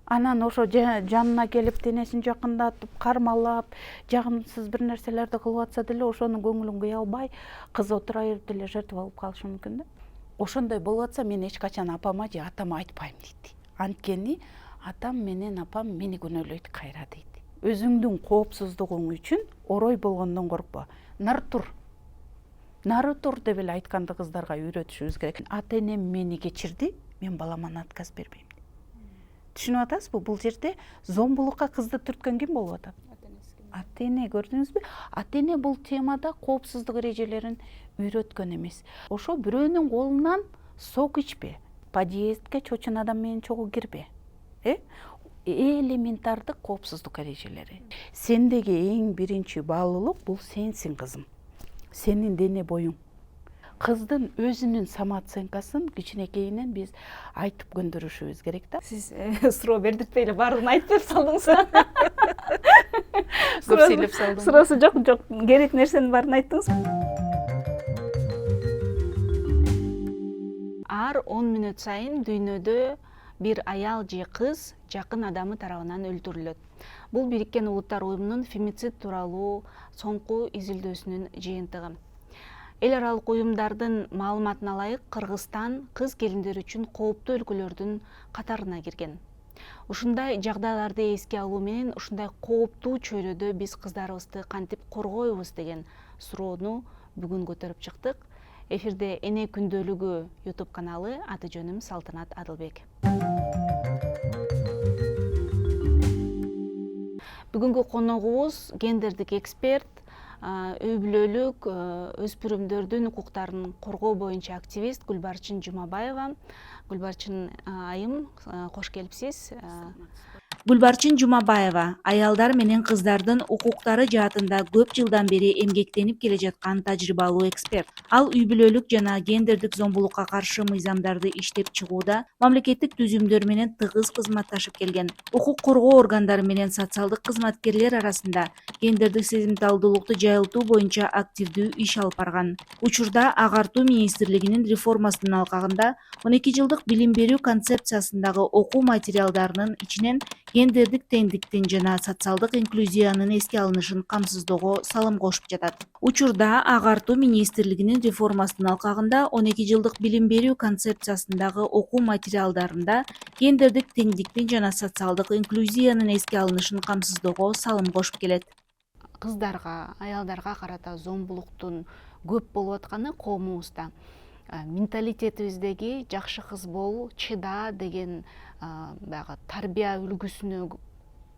Анан ошо жанына келип денесин жакындатып, кармалап, жагымсыз бир нерселерди кылып атса деле ошонун көңүлүн кыя албай, кыз отура берип деле жертва болуп калышы мүмкүн да. Ошондой болуп атса мен эч качан апама же атама айтпайм дейт. Анткени атам менен апам мени күнөөлөйт кайра дейт. Өзүңдүн коопсуздугуң үчүн орой болгондон коркпо. Нары тур деп эле айтканды кыздарга үйрөтүшүбүз керек. Ата энем мени кечирди, мен балама отказ бербейм. Түшүнүп атасызбы? Бул жерде зомбулукка кызды түрткөн ким болуп атат? Ата эне, көрдүңүзбү? Ата эне бул темада коопсуздук эрежелерин үйрөткөн эмес. Ошо бирөөнүн колунан сок ичпе, подъездге чочун адам менен чогуу кирбе. Элементардык коопсуздук эрежелери. Сендеги эң биринчи баалуулук бул сенсиң, кызым. Сенин дене боюң. Кыздын өзүнүн самооценкасын кичинекейинен биз айтып көндүрүшүбүз керек да. Сиз суроо бердиртпей эле баардыгын айтып берип салдыңыз. Көп сүйлөп салдым. Суроосу жок, керек нерсенин баарын айттыңыз. Ар 10 мүнөт сайын дүйнөдө бир аял же кыз жакын адамы тарабынан өлтүрүлөт. Бул Бириккен Улуттар Уюмунун фемицид тууралуу соңку изилдөөсүнүн жыйынтыгы. Эл аралык уюмдардын маалыматына ылайык, Кыргызстан кыз келиндер үчүн кооптуу өлкөлөрдүн катарына кирген. Ушундай жагдайларды эске алуу менен ушундай кооптуу чөйрөдө биз кыздарыбызды кантип коргойбуз деген суроону бүгүн көтөрүп чыктык. Эфирде Эне күндөлүгү YouTube каналы, аты жөнүм Салтанат Адылбек. Бүгүнкү коногубуз гендердик эксперт, үй бүлөлүк өспүрүмдөрдүн укуктарын коргоо боюнча активист Гүлбарчын Жумабаева. Гүлбарчын айым, кош келипсиз. Гүлбарчын Жумабаева аялдар менен кыздардын укуктары жаатында көп жылдан бери эмгектенип келе жаткан тажрыйбалуу эксперт. Ал үй бүлөлүк жана гендердик зомбулукка каршы мыйзамдарды иштеп чыгууда мамлекеттик түзүмдөр менен тыгыз кызматташып келген. Укук коргоо органдары менен социалдык кызматкерлер арасында гендердик сезимталдуулукту жайылтуу боюнча активдүү иш алып барган. Учурда Агартуу министрлигинин реформасынын алкагында 12 жылдык билим берүү концепциясындагы окуу материалдарынын ичинен гендердик теңдиктин жана социалдык инклюзиянын эске алынышын камсыздоого салым кошуп жатат. Учурда Агартуу министрлигинин реформасынын алкагында 12 жылдык билим берүү концепциясындагы окуу материалдарында гендердик теңдиктин жана социалдык инклюзиянын эске алынышын камсыздоого салым кошуп келет. Кыздарга, аялдарга карата зомбулуктун көп болуп атканы коомубузда. Менталитетибиздеги жакшы кыз бол, чыда деген баягы тарбия үлгүсүнө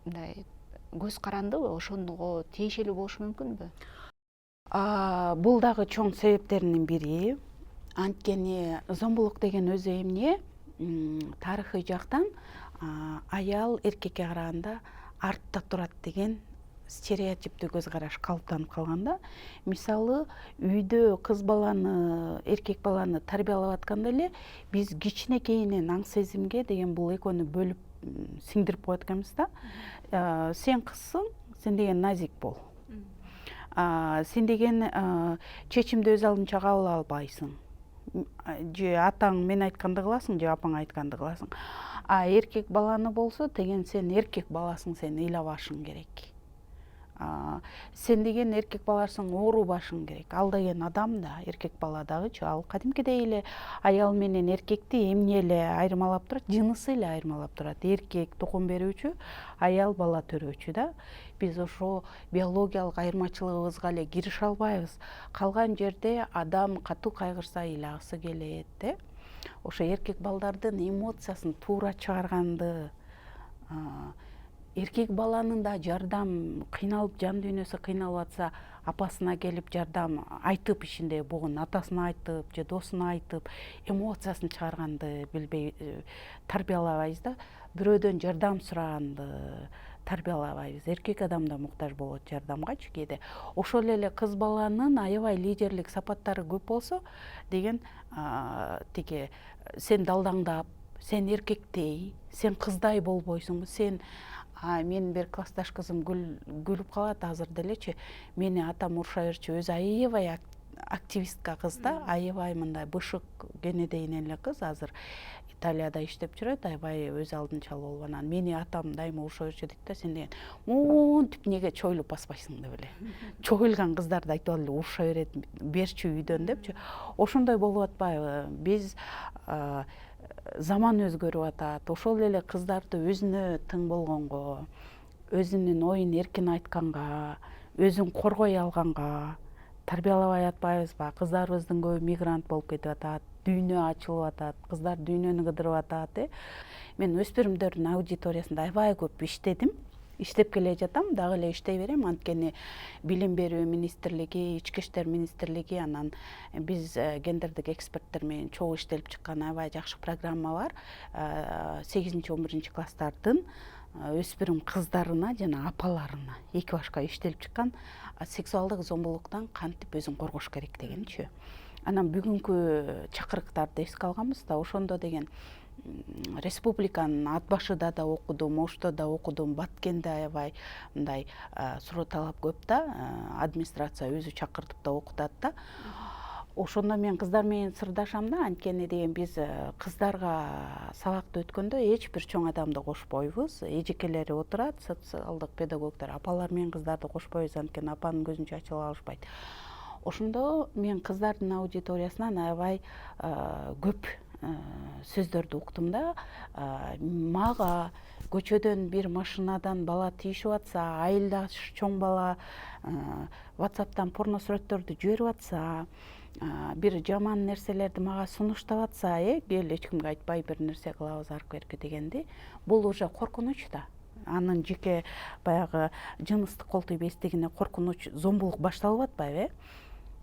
мындай көз карандыбы, ошого тиешелүү болушу мүмкүнбү? Бул дагы чоң себептеринин бири. Анткени зомбулук деген өзү эмне? Тарыхый жактан аял эркекке караганда артта турат деген стереотиптүү көз караш калыптанып калган да. Мисалы, үйдө кыз баланы, эркек баланы тарбиялап атканда эле биз кичинекейинен аң сезимге деген бул экөөнү бөлүп сиңдирип коет экенбиз да. Сен кызсың, сен деген назик бол. Сен деген чечимди өз алдынча кабыл албайсың. Же атаң мен айтканды кыласың, же апаң айтканды кыласың. Эркек баланы болсо, деген сен эркек баласың, сен ыйлабашың керек. Сен деген эркек баласың, оорубашың керек. Ал деген адам да, эркек бала дагычы, ал кадимкидей эле аял менен эркекти эмне эле айырмалап турат, жынысы эле айырмалап турат. Эркек тукум берүүчү, аял бала төрөөчү да. Биз ошо биологиялык айырмачылыгыбызга эле кирише албайбыз. Калган жерде адам катуу кайгырса ыйлагысы келет, Ошо эркек балдардын эмоциясын туура чыгарганды, эркек баланын да жардам кыйналып, жан дүйнөсү кыйналып атса, апасына келип жардам айтып ичинде бугун, атасына айтып же досуна айтып, эмоциясын чыгарганды билбей тарбиялабайбыз да. Бирөөдөн жардам сураганды тарбиялабайбыз. Эркек адам да муктаж болот жардамгачы кээде. Ошол эле кыз баланын аябай лидерлик сапаттары көп болсо, деген тиги сен далдаңдап, сен эркектей, сен кыздай болбойсуңбу, сен менин бир классташ кызым күлүп калат азыр делечи, мени атам уруша берчү, өзү аябай активистка кыз да, аябай мындай бышык кенедейинен эле кыз, азыр Италияда иштеп жүрөт, аябай өз алдынча болуп, анан мени атам дайыма урушчу дейт да, сен деген монтип эмнеге чойлуп баспайсың деп эле. Чойлган кыздарды айтып эле уруша берет, берчи үйдөн депчи. Ошондой болуп атпайбы? Биз заман өзгөрүп атат. Ошол эле кыздарды өзүнө тың болгонго, өзүнүн оюн эркин айтканга, өзүн коргой алганга тарбиялабай атпайбызбы? Кыздарыбыздын көбү мигрант болуп кетип атат, дүйнө ачылып атат, кыздар дүйнөнү кыдырып атат. Мен өспүрүмдөрдүн аудиториясында аябай көп иштедим. Иштеп келе жатам, дагы эле иштей берем, анткени Билим берүү министрлиги, Ички иштер министрлиги, анан биз гендердик эксперттер менен чогуу иштелип чыккан аябай жакшы программа бар. 8-11 класстардын өспүрүм кыздарына жана апаларына эки башка иштелип чыккан сексуалдык зомбулуктан кантип өзүн коргош керек дегенчи. Анан бүгүнкү чакырыктарды эске алганбыз да, ошондо деген республиканын ат башыда да окудум, Ошто да окудум, Баткенде аябай мындай суроо талап көп да, администрация өзү чакыртып да окутат да. Ошондо мен кыздар менен сырдашам да, анткени деген биз кыздарга сабакты өткөндө эч бир чоң адамды кошпойбуз. Эжекелери отурат, социалдык педагогдор, апалар менен кыздарды кошпойбуз, анткени апанын көзүнчө ачыла алышпайт. Ошондо мен кыздардын аудиториясынан аябай көп сөздөрдү уктум да. Мага көчөдөн бир машинадан бала тийишип атса, айылдаш чоң бала WhatsApp'тан порно сүрөттөрдү жиберип атса, бир жаман нерселерди мага сунуштап атса, кел эч кимге айтпай бир нерсе кылабыз аркы берки дегенди, бул уже коркунуч да. Анын жеке баягы жыныстык кол тийбестигине коркунуч, зомбулук башталып атпайбы?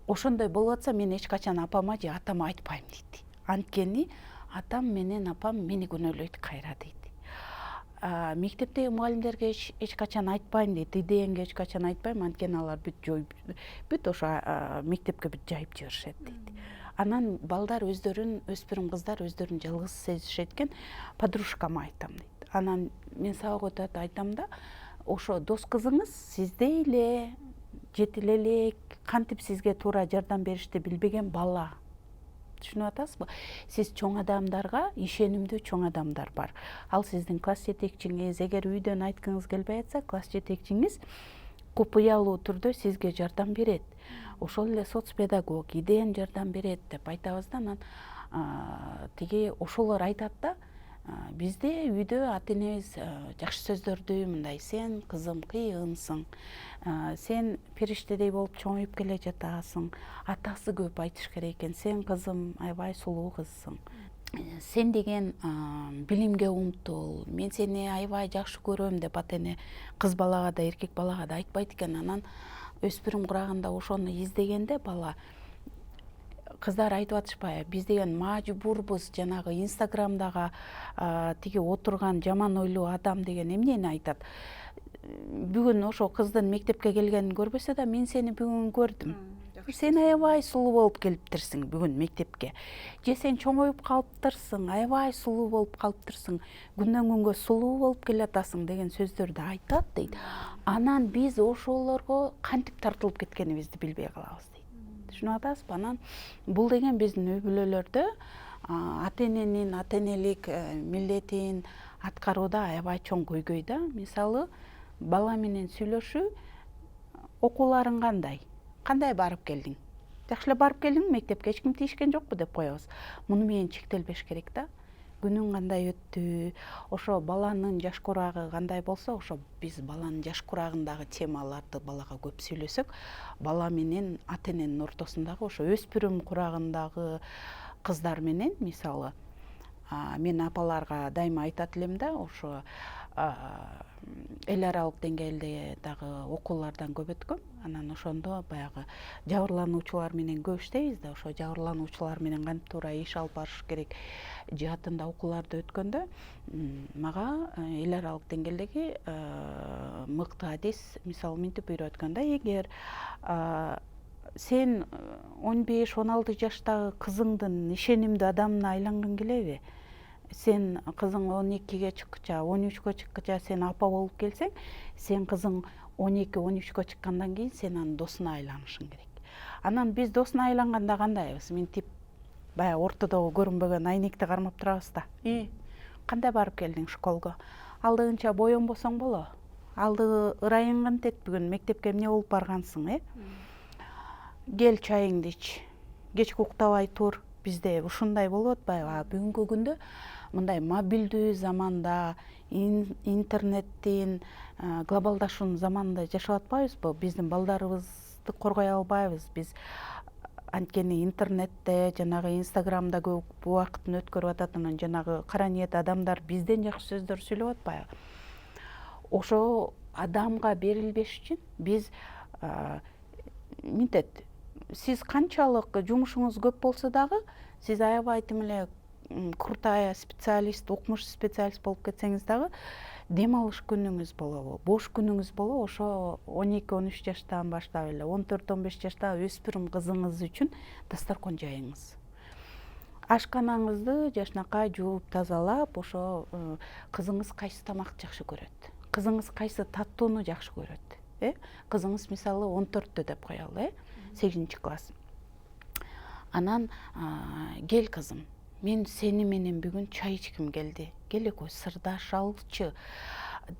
Ошондой болуп атса, мен эч качан апама же атама айтпайм дейт. Анткени атам менен апам мени күнөөлөйт кайра дейт. Мектептеги мугалимдерге эч качан айтпайм дейт, идеяңге эч качан айтпайм, анткени алар бүт ошо мектепке бүт жайып жиберишет дейт. Анан балдар өздөрүн, өспүрүм кыздар өздөрүн жалгыз сезишет экен, подружкама айтам дейт. Анан мен сабак өтөт айтам да, ошо дос кызыңыз сиздей эле, жетил элек, кантип сизге туура жардам беришти билбеген бала. Түшүнүп атасызбы? Сиз чоң адамдарга, ишенимдүү чоң адамдар бар. Ал сиздин класс жетекчиңиз, эгер үйдөн айткыңыз келбей атса, класс жетекчиңиз купуялуу түрдө сизге жардам берет. Ошол эле соцпедагог идеяң жардам берет деп айтабыз да. Анан тиги ошолор айтат да, бизде үйдө ата энебиз жакшы сөздөрдү мындай: сен кызым кыйгынсың, сен периштедей болуп чоңоюп келе жатасың, атасы көп айтыш керек экен, сен кызым аябай сулуу кызсың, сен деген билимге умтул, мен сени аябай жакшы көрөм деп ата эне кыз балага да эркек балага да айтпайт экен. Анан өспүрүм курагында ошону издегенде бала, кыздар айтып атышпайбы, биз деген мажбурбуз жанагы инстаграмдагы тиги отурган жаман ойлуу адам деген эмнени айтат. Бүгүн ошо кыздын мектепке келгенин көрбөсө да, мен сени бүгүн көрдүм. Сен аябай сулуу болуп келиптирсиң бүгүн мектепке. Же сен чоңоюп калыптырсың, аябай сулуу болуп калыптырсың, күндөн күнгө сулуу болуп келатасың деген сөздөрдү айтат дейт. Анан биз ошолорго кантип тартылып кеткенибизди билбей калабыз дейт. Түшүнүп атасызбы? Анан бул деген биздин үй бүлөлөрдө ата эненин ата энелик милдетин аткарууда аябай чоң көйгөй да. Мисалы, бала менен сүйлөшүү, окууларың кандай? Кандай барып келдиң? Жакшы эле барып келдиңби мектепке? Эч ким тийишкен жокпу деп коебуз. Муну менен чектелбеш керек да. Күнүң кандай өттү? Ошо баланын жаш курагы кандай болсо, ошо биз баланын жаш курагындагы темаларды балага көп сүйлөсөк, бала менен ата эненин ортосундагы ошо өспүрүм курагындагы кыздар менен, мисалы, мен апаларга дайыма айтат элем да, ошо эл аралык деңгээлде дагы окуулардан көп өткөм. Анан ошондо баягы жабырлануучулар менен көп иштейбиз да, ошо жабырлануучулар менен кантип туура иш алып барыш керек жаатында окууларды өткөндө мага эл аралык деңгээлдеги мыкты адис мисалы минтип үйрөткөн да: эгер сен 15-16 жаштагы кызыңдын ишенимдүү адамына айлангың келеби? Сен кызың 12-ге чыккыча, 13-кө чыккыча сен апа болуп келсең, сен кызың 12-13-кө чыккандан кийин сен анын досуна айланышың керек. Анан биз досуна айланганда кандайбыз? Минтип баягы ортодогу көрүнбөгөн айнекти кармап турабыз да. Кандай барып келдиң школго? Алдыгынча боёнбосоң боло. Алдыгы ырайың кантет, бүгүн мектепке эмне болуп баргансың, Кел чайыңды ич. Кечке уктабай тур. Бизде ушундай болуп атпайбы? Бүгүнкү күндө мындай мобилдүү заманда, интернеттин, глобалдашуунун заманында жашап атпайбызбы? Биздин балдарыбызды коргой албайбыз. Биз анткени интернетте, жанагы инстаграмда көп убакытын өткөрүп атат, анан жанагы кара ниет адамдар бизден жакшы сөздөр сүйлөп атпайбы? Ошо адамга берилбеш үчүн биз мынтет, сиз канчалык жумушуңуз көп болсо дагы, сиз аябай тим эле крутая специалист, укмуш специалист болуп кетсеңиз дагы, дем алыш күнүңүз болобу, бош күнүңүз болобу, ошо 12-13 жаштан баштап эле 14-15 жаштагы өспүрүм кызыңыз үчүн дасторкон жайыңыз. Ашканаңызды жашынакай жууп тазалап, ошо кызыңыз кайсы тамакты жакшы көрөт, кызыңыз кайсы таттууну жакшы көрөт, кызыңыз мисалы 14-тө деп коелу, 8-класс. Анан кел кызым, мен сени менен бүгүн чай ичким келди, кел экөөбүз сырдашалычы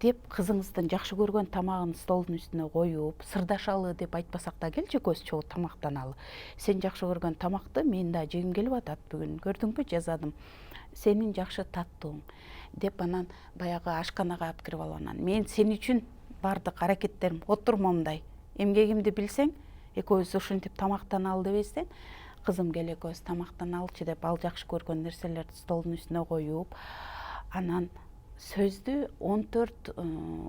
деп кызыңыздын жакшы көргөн тамагын столдун үстүнө коюп, сырдашалы деп айтпасак да, келчи экөөбүз чогуу тамактаналы. Сен жакшы көргөн тамакты мен да жегим келип атат бүгүн, көрдүңбү, жазадым. Сенин жакшы таттууң деп анан баягы ашканага алып кирип алып, анан мен сен үчүн баардык аракеттерим, отур момундай, эмгегимди билсең, экөөбүз ушинтип тамактаналы дебестен, кызым кел экөөбүз тамактаналычы деп ал жакшы көргөн нерселерди столдун үстүнө коюп, анан сөздү 14,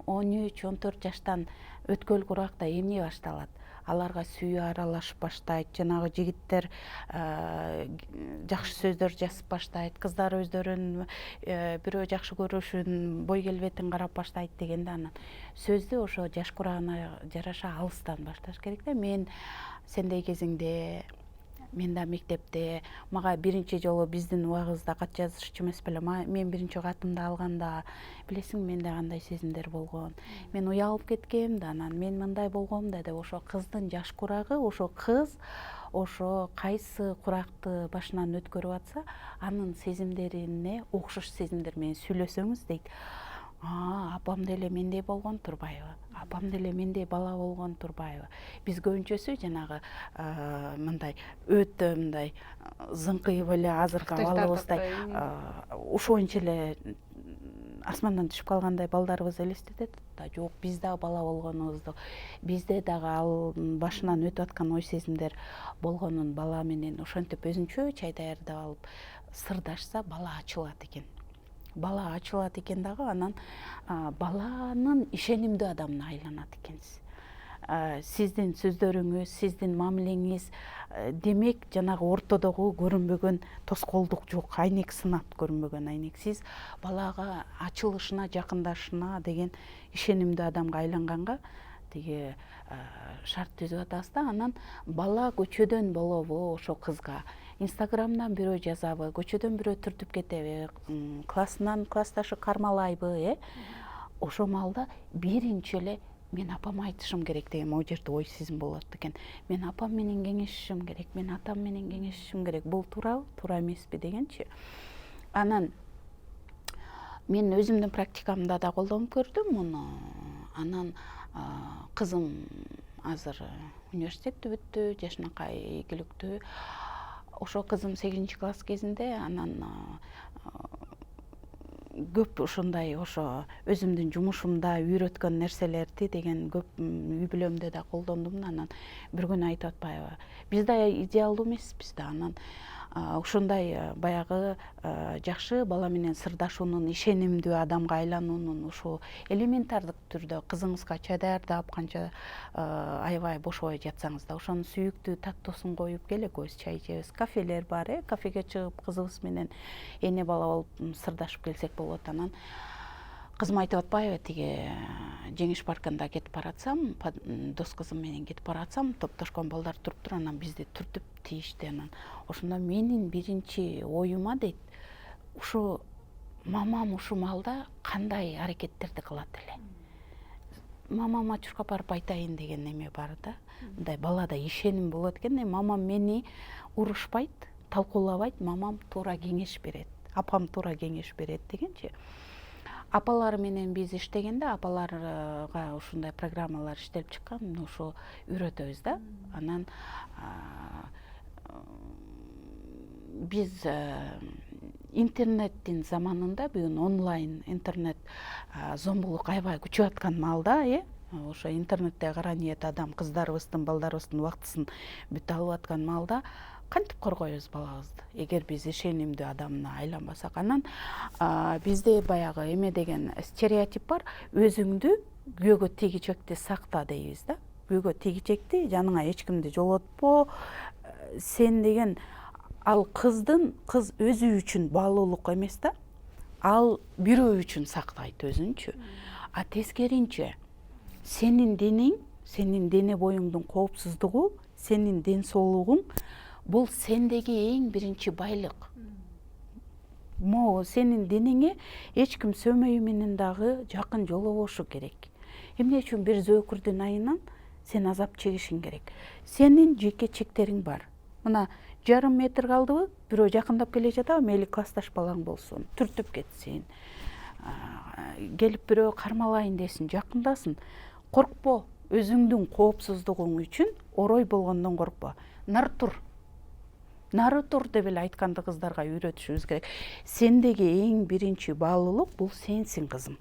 13, 14 жаштан өткөлгө уракта эмне башталат? Аларга сүйүү аралашып баштайт, жанагы жигиттер жакшы сөздөр жазып баштайт, кыздар өздөрүн бирөө жакшы көрүшүн, бой келбетин карап баштайт дегенде, анан сөздү ошо жаш курагына жараша алыстан башташ керек да. Мен сендей кезиңде, мен да мектепте, мага биринчи жолу биздин убагыбызда кат жазышчу эмес беле, мен биринчи катымды алганда, билесиң, менде кандай сезимдер болгон. Мен уялып кеткем да, анан мен мындай болгом да деп, ошо кыздын жаш курагы, ошо кыз ошо кайсы куракты башынан өткөрүп атса, анын сезимдерине окшош сезимдер менен сүйлөсөңүз дейт. Апам деле мендей болгон турбайбы? Апам деле мендей бала болгон турбайбы? Биз көбүнчөсү жанагы мындай өтө мындай зыңкыйып эле азыркы абалыбыздай ушунча эле асмандан түшүп калгандай балдарыбыз элестетет да. Жок, биз дагы бала болгонубузду, бизде дагы ал башынан өтүп аткан ой сезимдер болгонун бала менен ошентип өзүнчө чай даярдап алып сырдашса, бала ачылат экен. Бала ачылат экен дагы, анан баланын ишенимдүү адамына айланат экенсиз. Сиздин сөздөрүңүз, сиздин мамилеңиз демек жанагы ортодогу көрүнбөгөн тоскоолдук жок, айнек сынат, көрүнбөгөн айнек. Сиз балага ачылышына, жакындашына деген ишенимдүү адамга айланганга тиги шарт түзүп атабыз да. Анан бала көчөдөн болобу, ошо кызга инстаграмдан бирөө жазабы, көчөдөн бирөө түртүп кетеби, классынан классташы кармалайбы, ошо маалда биринчи эле мен апама айтышым керек деген могу жерде ой сезим болот экен. Мен апам менен кеңешишим керек, мен атам менен кеңешишим керек. Бул туурабы, туура эмеспи дегенчи. Анан мен өзүмдүн практикамда да колдонуп көрдүм муну. Анан кызым азыр университетти бүттү, жашынакай ийгиликтүү. Ошо кызым 8-класс кезинде, анан көп ушундай ошо өзүмдүн жумушумда үйрөткөн нерселерди деген көп үй бүлөмдө да колдондум да. Анан бир күнү айтып атпайбы, биз да идеалдуу эмеспиз да. Анан ушундай баягы жакшы бала менен сырдашуунун, ишенимдүү адамга айлануунун ушул элементардык түрдө кызыңызга чай даярдап, канча аябай бошобой жатсаңыз да, ошонун сүйүктүү таттуусун коюп, кел экөөбүз чай ичебиз. Кафелер бар, кафеге чыгып кызыбыз менен эне бала болуп сырдашып келсек болот. Анан кызым айтып атпайбы, тиги жеңиш паркында кетип баратсам, дос кызым менен кетип баратсам, топтошкон балдар туруптур, анан бизди түртүп тийишти. Анан ошондо менин биринчи оюма дейт, ушу мамам ушу маалда кандай аракеттерди кылат эле. Мамама чуркап барып айтайын деген эме бар да. Мындай балада ишеним болот экен. Мамам мени урушпайт, талкуулабайт, мамам туура кеңеш берет, апам туура кеңеш берет дегенчи. Апалар менен биз иштегенде апаларга ушундай программалар иштелип чыккан, ошо үйрөтөбүз да. Анан биз интернеттин заманында, бүгүн онлайн интернет зомбулук аябай күчүп аткан маалда, ошо интернетте кара ниет адам кыздарыбыздын, балдарыбыздын убактысын бүтө алып аткан маалда кантип коргойбуз балабызды, эгер биз ишенимдүү адамына айланбасак? Анан бизде баягы эме деген стереотип бар, өзүңдү күйөөгө тийгичекти сакта дейбиз да. Күйөөгө тийгичекти, жаныңа эч кимди жолотпо, сен деген ал кыз өзү үчүн баалуулук эмес да, ал бирөө үчүн сактайт өзүнчү. А тескеринче сенин денең, сенин дене боюңдун коопсуздугу, сенин ден соолугуң бул сендеги эң биринчи байлык. Могу сенин денеңе эч ким сөмөйү менен дагы жакын жолобошу керек. Эмне үчүн бир зөөкүрдүн айынан сен азап чегишиң керек? Сенин жеке чектериң бар. Мына жарым метр калдыбы, бирөө жакындап келе жатабы, мейли классташ балаң болсун, түртүп кетсин, келип бирөө кармалайын десин, жакындасын. Коркпо, өзүңдүн коопсуздугуң үчүн орой болгондон коркпо. Нары тур деп эле айтканды кыздарга үйрөтүшүбүз керек. Сендеги эң биринчи баалуулук бул сенсиң, кызым.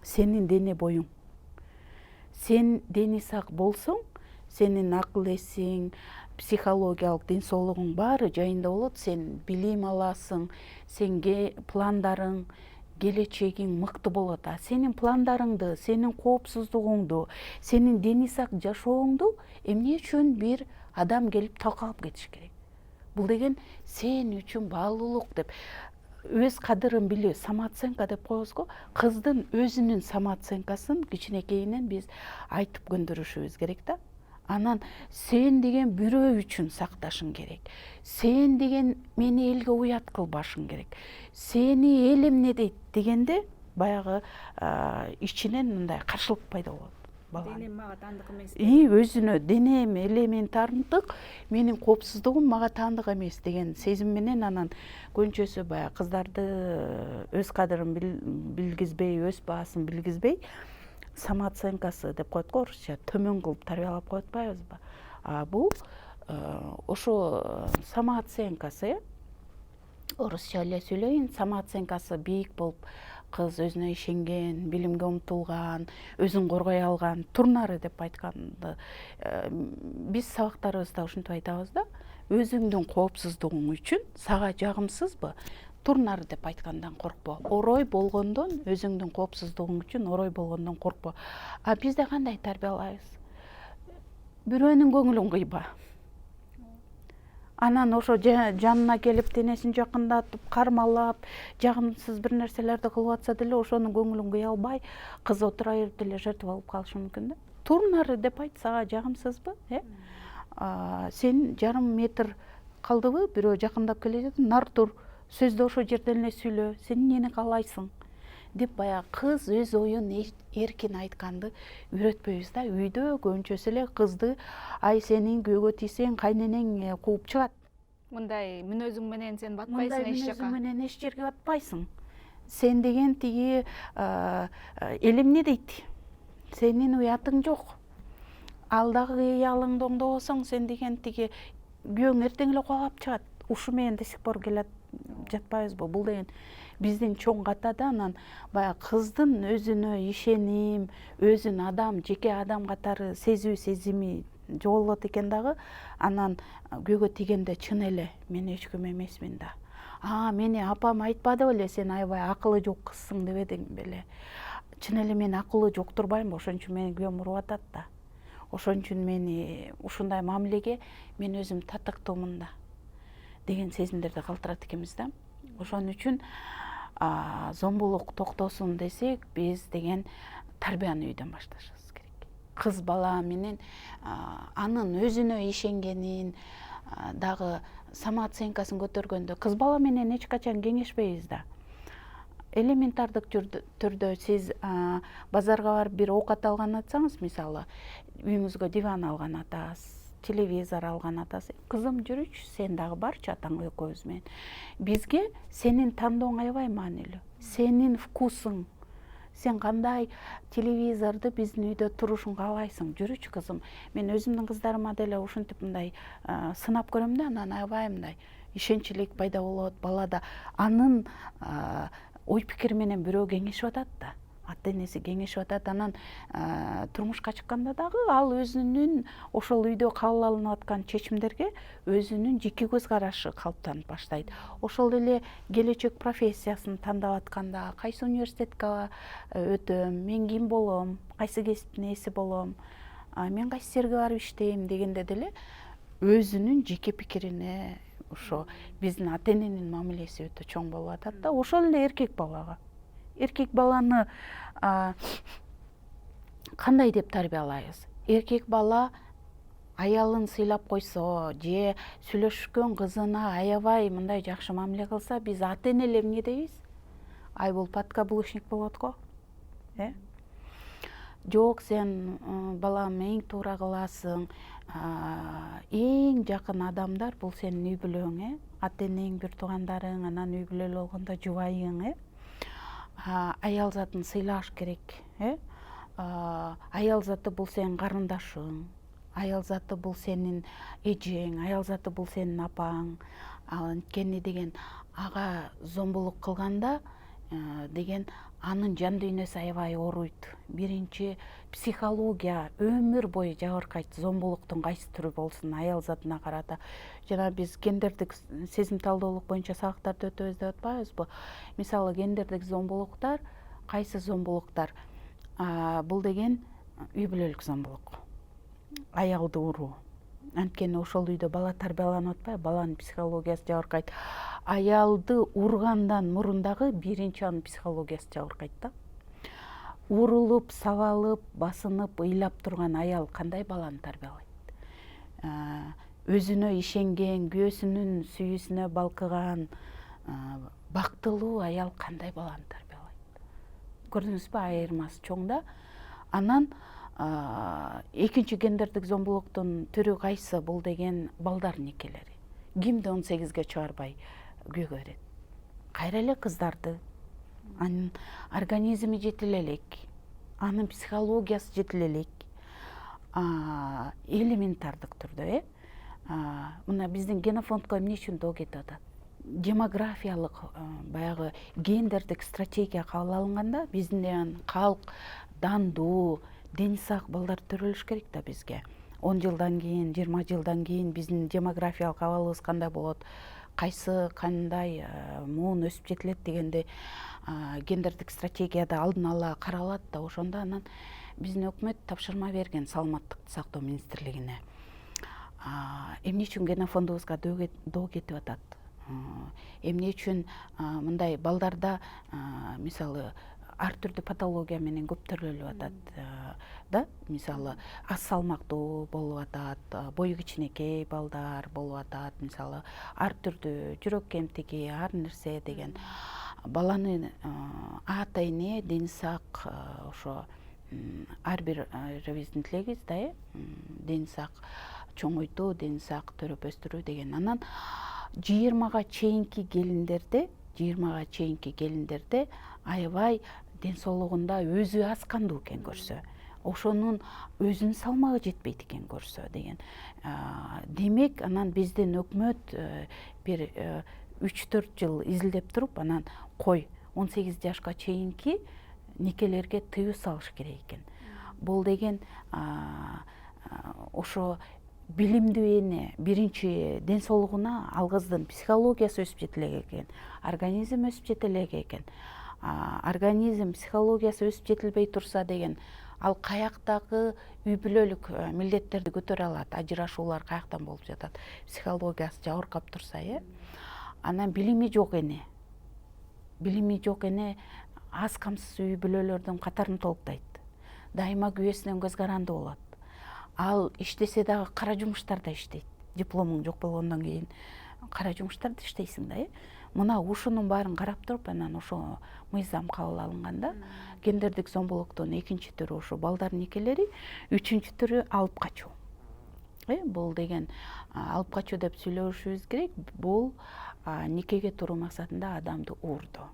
Сенин дене боюң. Сен дени сак болсоң, сенин акыл эсиң, психологиялык ден соолугуң баары жайында болот. Сен билим аласың, сенге пландарың, келечегиң мыкты болот. А сенин пландарыңды, сенин коопсуздугуңду, сенин дени сак жашооңду эмне үчүн бир адам келип талкалап кетиш керек? Бул деген сен үчүн баалуулук деп, өз кадырын билүү, самооценка деп коебуз го. Кыздын өзүнүн самооценкасын кичинекейинен биз айтып көндүрүшүбүз керек да. Анан сен деген бирөө үчүн сакташың керек. Сен деген мени элге уят кылбашың керек. Сени эл эмне дейт дегенде баягы ичинен мындай каршылык пайда болот. Денем мага таандык эмес. Өзүнө денем элемин таандык, менин коопсуздугум мага таандык эмес деген сезим менен анан көбүнчөсү баягы кыздарды өз кадырын билгизбей, өз баасын билгизбей, самооценкасы деп коет го орусча, төмөн кылып тарбиялап коюп атпайбызбы? Бул ошо самооценкасы, орусча эле сүйлөйүн, самооценкасы бийик болуп, кыз өзүнө ишенген, билимге умтулган, өзүн коргой алган, турнары деп айтканды биз сабактарыбызда ушинтип айтабыз да. Өзүңдүн коопсуздугуң үчүн сага жагымсызбы? Турнары деп айткандан коркпо. Орой болгондон, өзүңдүн коопсуздугуң үчүн орой болгондон коркпо. А бизде кандай тарбиялайбыз? Бирөөнүн көңүлүн кыйба. Анан ошо жанына келип денесин жакындатып, кармалап, жагымсыз бир нерселерди кылып атса деле ошонун көңүлүн кыя албай, кыз отура берип деле жыртып алып калышы мүмкүн да. Турнары деп айт, сага жагымсызбы? Сен жарым метр калдыбы, бирөө жакындап келе жатат, нары тур, сөздү ошо жерден эле сүйлө, сен эмнени каалайсың деп баягы кыз өз оюн эркин айтканды үйрөтпөйбүз да. Үйдө көбүнчөсү эле кызды ай сенин күйөөгө тийсең кайненең кууп чыгат. Мындай мүнөзүң менен сен батпайсың эч жака. Мындай мүнөзүң менен эч жерге батпайсың. Сен деген тиги эл эмне дейт? Сенин уятың жок. Ал дагы кыялыңды оңдобосоң, сен деген тиги күйөөң эртең эле кубалап чыгат. Ушу менен до сих пор келе жатпайбызбы? Бул деген биздин чоң катада. Анан баягы кыздын өзүнө ишеним, өзүн адам, жеке адам катары сезүү сезими жоголот экен дагы. Анан күйөөгө тийгенде чын эле мен эч ким эмесмин да. Мени апам айтпады беле, сен аябай акылы жок кызсың дебедиң беле? Чын эле мен акылы жоктурбаймынбы? Ошон үчүн мени күйөөм уруп атат да. Ошон үчүн мени ушундай мамилеге мен өзүм татыктуумун да деген сезимдерди калтырат экенбиз да. Ошон үчүн зомбулук токтосун десек, биз деген тарбияны үйдөн башташыбыз керек. Кыз бала менен анын өзүнө ишенгенин, дагы самооценкасын көтөргөндө кыз бала менен эч качан кеңешпейбиз да. Элементардык түрдө сиз базарга барып бир оокат алган атсаңыз, мисалы, үйүңүзгө диван алган атасыз, телевизор алган атасы. Кызым жүрүчү, сен дагы барчы атаң экөөбүз менен. Бизге сенин тандооң аябай маанилүү. Сенин вкусуң. Сен кандай телевизорду биздин үйдө турушун каалайсың? Жүрүчү кызым. Мен өзүмдүн кыздарыма деле ушинтип мындай сынап көрөм да, анан аябай мындай ишенчилик пайда болот балада. Анын ой пикири менен бирөө кеңешип атат да. Ата энеси кеңешип атат, анан турмушка чыкканда дагы ал өзүнүн ошол үйдө кабыл алынып аткан чечимдерге өзүнүн жеке көз карашы калыптанып баштайт. Ошол эле келечек профессиясын тандап атканда, кайсы университетке өтөм, мен ким болом, кайсы кесиптин ээси болом, мен кайсы жерге барып иштейм дегенде деле өзүнүн жеке пикирине ошо биздин ата эненин мамилеси өтө чоң болуп атат да. Ошол эле эркек балага. Эркек баланы кандай деп тарбиялайбыз? Эркек бала аялын сыйлап койсо же сүйлөшкөн кызына аябай мындай жакшы мамиле кылса, биз ата энелер эмне дейбиз? Ай, бул подкаблучник болот го. Жок, сен балам эң туура кыласың. Эң жакын адамдар бул сенин үй бүлөң, ата энең, бир туугандарың, анан үй бүлөлүү болгондо жубайың, аял затын сыйлаш керек. Аял заты бул сенин карындашың, аял заты бул сенин эжең, аял заты бул сенин апаң. Анткени деген ага зомбулук кылганда деген анын жан дүйнөсү аябай ооруйт. Биринчи психология өмүр бою жабыркайт, зомбулуктун кайсы түрү болсун аял затына карата. Жана биз гендердик сезимталдуулук боюнча сабактарды өтөбүз деп атпайбызбы? Мисалы гендердик зомбулуктар, кайсы зомбулуктар? Бул деген үй бүлөлүк зомбулук, аялды уруу. Анткени ошол үйдө бала тарбияланып атпайбы? Баланын психологиясы жабыркайт. Аялды ургандан мурун дагы биринчи анын психологиясы жабыркайт да. Урулуп, сабалып, басынып, ыйлап турган аял кандай баланы тарбиялайт? Өзүнө ишенген, күйөөсүнүн сүйүүсүнө балкыган, бактылуу аял кандай баланы тарбиялайт? Көрдүңүзбү, айырмасы чоң да. Анан экинчи гендердик зомбулуктун түрү кайсы? Бул деген балдар никелери. Кимди 18-ге чыгарбай күйөөгө берет? Кайра эле кыздарды. Анын организми жетил элек, анын психологиясы жетил элек, элементардык түрдө, мына биздин генофондко эмне үчүн доо кетип атат? Демографиялык баягы гендердик стратегия кабыл алынганда биздин калк дандуу, дени сак балдар төрөлүш керек да бизге. 10 жылдан кийин, 20 жылдан кийин биздин демографиялык абалыбыз кандай болот? Кайсы кандай муун өсүп жетилет дегенди гендердик стратегияда алдын ала каралат да. Ошондо анан биздин өкмөт тапшырма берген саламаттыкты сактоо министрлигине. Эмне үчүн генофондубузга доо кетип атат? Эмне үчүн мындай балдарда мисалы ар түрдүү патология менен көп төрөлүп атат да? Мисалы аз салмактуу болуп атат, бою кичинекей балдар болуп атат, мисалы ар түрдүү жүрөк кемтиги, ар нерсе деген. Баланы ата эне дени сак, ошо ар бирибиздин тилегибиз да, дени сак чоңойтуу, дени сак төрөп өстүрүү деген. Анан 20-га чейинки келиндерде аябай ден соолугунда өзү аз кандуу экен көрсө, ошонун өзүнүн салмагы жетпейт экен көрсө деген. Демек анан биздин өкмөт бир 3-4 жыл изилдеп туруп, анан 18 жашка чейинки никелерге тыюу салыш керек экен. Бул деген ошо билимдүү эне биринчи ден соолугуна ал кыздын психологиясы өсүп жете элек экен, организм өсүп жете элек экен. Организм психологиясы өсүп жетилбей турса деген, ал каяктагы үй бүлөлүк милдеттерди көтөрө алат? Ажырашуулар каяктан болуп жатат? Психологиясы жабыркап турса, анан билими жок эне аз камсыз үй бүлөлөрдүн катарын толуктайт. Дайыма күйөөсүнөн көз каранды болот. Ал иштесе дагы кара жумуштарда иштейт. Дипломуң жок болгондон кийин кара жумуштарда иштейсиң да. Мына ушунун баарын карап туруп, анан ошо мыйзам кабыл алынганда гендердик зомбулуктун экинчи түрү ошо балдар никелери, үчүнчү түрү алып качуу. Бул деген алып качуу деп сүйлөшүбүз керек. Бул никеге туруу максатында адамды уурдоо.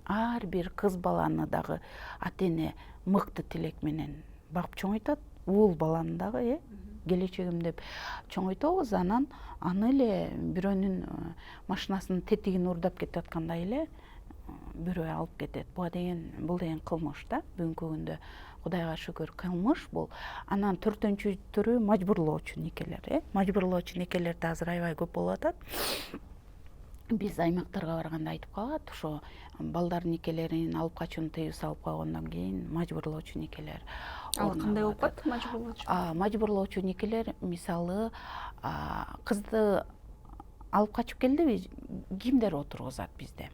Ар бир кыз баланы дагы ата эне мыкты тилек менен багып чоңойтот, уул баланы дагы келечегим деп чоңойтобуз. Анан аны эле бирөөнүн машинасынын тетигин уурдап кетип аткандай эле бирөө алып кетет. Бул деген кылмыш да. Бүгүнкү күндө Кудайга шүгүр кылмыш бул. Анан 4-нчү түрү мажбурлоочу никелер. Мажбурлоочу никелерди азыр аябай көп болуп атат. Биз аймактарга барганда айтып калат, ошо балдар никелерин алып качууну тыюу салып койгондон кийин мажбурлоочу никелер. Ал кандай болуп калат мажбурлоочу? Мажбурлоочу никелер мисалы кызды алып качып келдиби, кимдер отургузат бизде?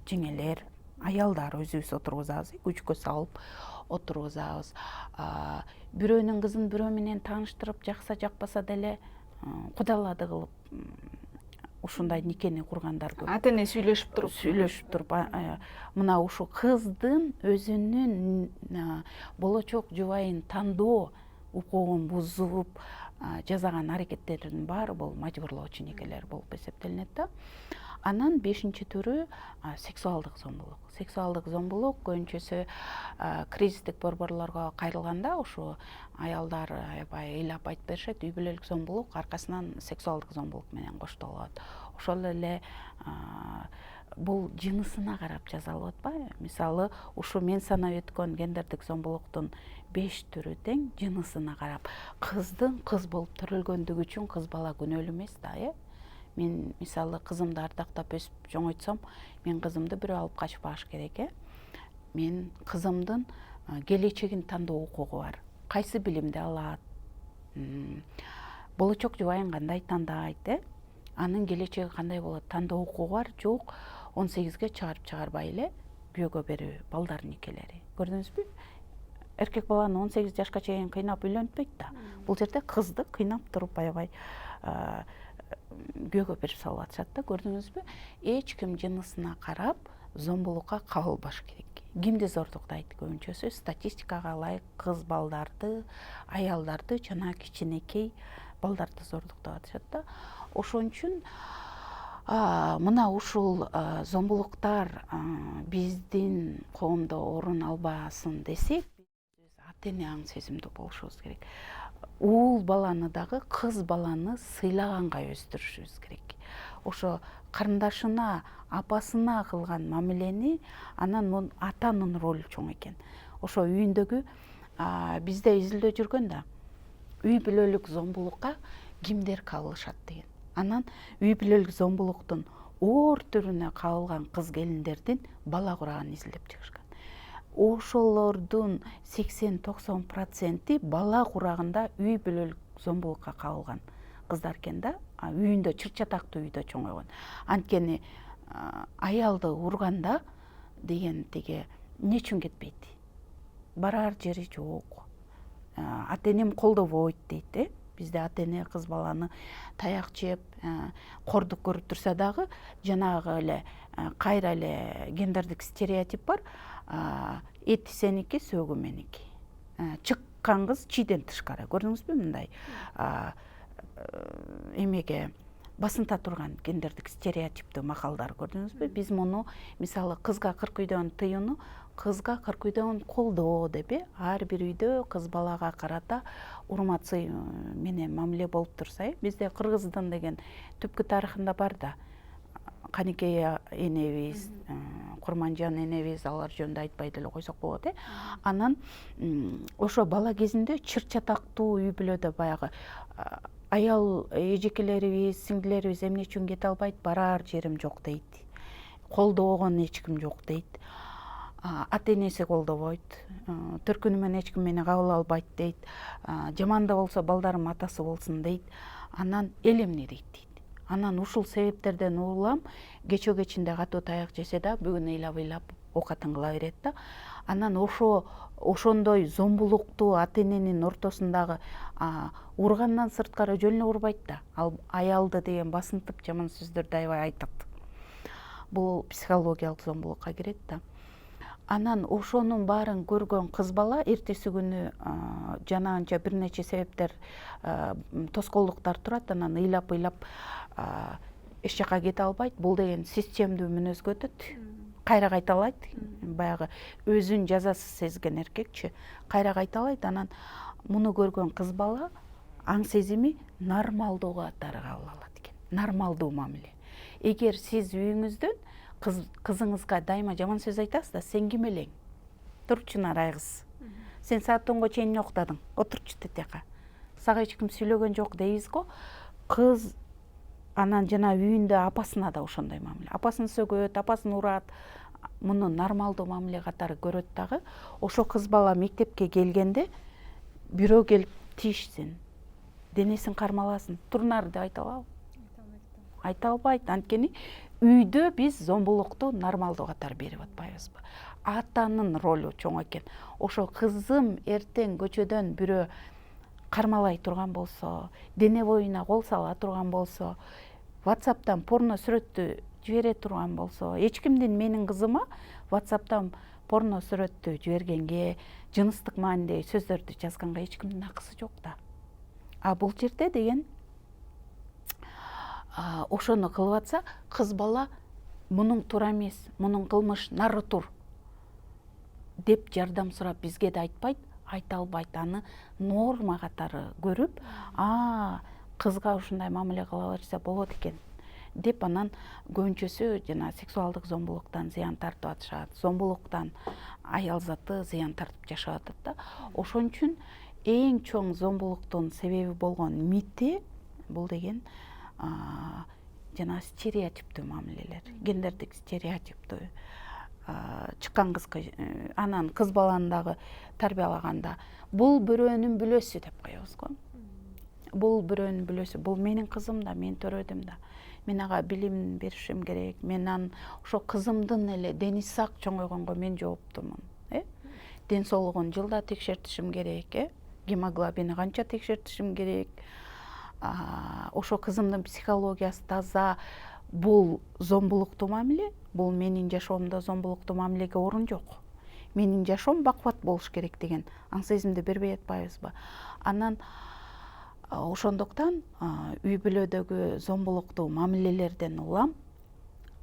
Жеңелер, аялдар өзүбүз отургузабыз, күчкө салып отургузабыз. Бирөөнүн кызын бирөө менен тааныштырып, жакса жакпаса деле кудалады кылып ушундай никени кургандар көп. Ата эне сүйлөшүп туруп, мына ушу кыздын өзүнүн болочок жубайын тандоо укугун бузуп жасаган аракеттердин баары бул мажбурлоочу никелер болуп эсептелинет да. Анан 5-нчи түрү сексуалдык зомбулук. Сексуалдык зомбулук көбүнчөсү кризистик борборлорго кайрылганда ушу аялдар аябай ыйлап айтып беришет, үй бүлөлүк зомбулук аркасынан сексуалдык зомбулук менен коштолот. Ошол эле бул жынысына карап жазалып атпайбы? Мисалы, ушу мен санап өткөн гендердик зомбулуктун 5 түрү тең жынысына карап. Кыздын кыз болуп төрөлгөндүгү үчүн кыз бала күнөөлүү эмес да, Мен мисалы кызымды ардактап өсүп чоңойтсом, мен кызымды бирөө алып качпаш керек, Мен кызымдын келечегин тандоо укугу бар. Кайсы билимди алат? Болочок жубайын кандай тандайт, Анын келечеги кандай болот? Тандоо укугу бар, жок. 18-ге чыгарбай эле күйөөгө берүү балдар никелери. Көрдүңүзбү? Эркек баланы 18 жашка чейин кыйнап үйлөнтпөйт да. Бул жерде кызды кыйнап туруп аябай күйөөгө берип салып атышат да, көрдүңүзбү? Эч ким жынысына карап зомбулукка кабылбаш керек. Кимди зордуктайт көбүнчөсү? Статистикага ылайык кыз балдарды, аялдарды жана кичинекей балдарды зордуктап атышат да. Ошон үчүн мына ушул зомбулуктар биздин коомдо орун албасын десек, ата эне аң сезимдүү болушубуз керек. Уул баланы дагы кыз баланы сыйлаганга өстүрүшүбүз керек. Ошо карындашына, апасына кылган мамилени, анан атанын ролу чоң экен. Ошо үйүндөгү бизде изилдөө жүргөн да, үй бүлөлүк зомбулукка кимдер кабылышат деген. Анан үй бүлөлүк зомбулуктун оор түрүнө кабылган кыз келиндердин бала курагын изилдеп чыгышкан. Ошолордун 80-90% бала курагында үй бүлөлүк зомбулукка кабылган кыздар экен да, үйүндө чыр-чатактуу үйдө чоңойгон. Анткени аялды урганда деген тиги эмне үчүн кетпейт? Барар жери жок. Ата энем колдобойт дейт, Бизде ата эне кыз баланы таяк жеп, кордук көрүп турса дагы, жанагы эле кайра эле гендердик стереотип бар. Эти сеники, сөгү меники. Чыккан кыз чийден тышкары. Көрдүңүзбү мындай эмеге басынта турган гендердик стереотиптүү макалдар, көрдүңүзбү? Биз муну мисалы кызга 40 үйдөн тыюуну кызга 40 үйдөн колдоо деп, ар бир үйдө кыз балага карата урматсый менен мамиле болуп турса, бизде Кыргыздын деген түпкү тарыхында бар да. Каникей энебиз, Курманжан энебиз, алар жөнүндө айтпай деле койсок болот, Анан ошо бала кезинде чыр-чатактуу үй бүлөдө баягы аял эжекелерибиз, сиңдилерибиз эмне үчүн кете албайт? Барар жерим жок дейт. Колдогон эч ким жок дейт. Ата энеси колдобойт. Төркүнү менен эч ким мени кабыл албайт дейт. Жаман да болсо балдарым атасы болсун дейт. Анан эл эмне дейт? Анан ушул себептерден улам кечөө кечинде катуу таяк жесе да, бүгүн ыйлап оокатын кыла берет да. Анан ошондой зомбулуктуу ата эненин ортосундагы ургандан сырткары жөн эле урбайт да. Ал аялды деген басынтып жаман сөздөрдү аябай айтат. Бул психологиялык зомбулукка кирет да. Анан ошонун баарын көргөн кыз бала эртеси күнү жанагынча бир нече себептер, тоскоолдуктар турат, анан ыйлап эч жака кете албайт. Бул деген системдүү мүнөзгө өтөт, кайра кайталайт. Баягы өзүн жазасыз сезген эркекчи кайра кайталайт. Анан муну көргөн кыз бала аң сезими нормалдуу катары кабыл алат экен. Нормалдуу мамиле. Эгер сиз үйүңүздөн кызыңызга дайыма жаман сөз айтасыз да, сен ким элең? Турчу нарай кыз. Сен саат 10го чейин эмне уктадың? Отурчу тетияка. Сага эч ким сүйлөгөн жок дейбиз го. Кыз анан жана үйүндө апасына да ошондой мамиле. Апасын сөгөт, апасын урат. Муну нормалдуу мамиле катары көрөт дагы. Ошо кыз бала мектепке келгенде бирөө келип тийишсин, денесин кармаласын, турнар деп айта алабы? Айта албайт. Анткени үйдө биз зомбулукту нормалдуу катары берип атпайбызбы? Атанын ролу чоң экен. Ошо кызым эртең көчөдөн бирөө кармалай турган болсо, дене боюна кол сала турган болсо, WhatsApp'тан порно сүрөттү жибере турган болсо, эч кимдин менин кызыма WhatsApp'тан порно сүрөттү жибергенге, жыныстык маанидеги сөздөрдү жазганга эч кимдин акысы жок да. А бул жерде деген ошону кылып атса, кыз бала мунуң туура эмес, мунуң кылмыш, нары тур деп жардам сурап бизге да айтпайт, айта албайт. Аны норма катары көрүп, кызга ушундай мамиле кыла берсе болот экен деп, анан көбүнчөсү жана сексуалдык зомбулуктан зыян тартып атышат, зомбулуктан аял заты зыян тартып жашап атат да. Ошон үчүн эң чоң зомбулуктун себеби болгон мити бул деген жана стереотиптүү мамилелер, гендердик стереотиптүү чыккан кызга, анан кыз баланы дагы тарбиялаганда бул бирөөнүн бүлөсү деп коебуз го. Бул бирөөнүн бүлөсү, бул менин кызым да, мен төрөдүм да, мен ага билим беришим керек, мен анын ошо кызымдын эле дени сак чоңойгонго мен жооптумун, ден соолугун жылда текшертишим керек, гемоглобини канча текшертишим керек, ошо кызымдын психологиясы таза. Бул зомбулуктуу мамиле, бул менин жашоомдо зомбулуктуу мамилеге орун жок. Менин жашоом бакубат болуш керек деген аң сезимди бербей атпайбызбы? Анан ошондуктан үй бүлөдөгү зомбулуктуу мамилелерден улам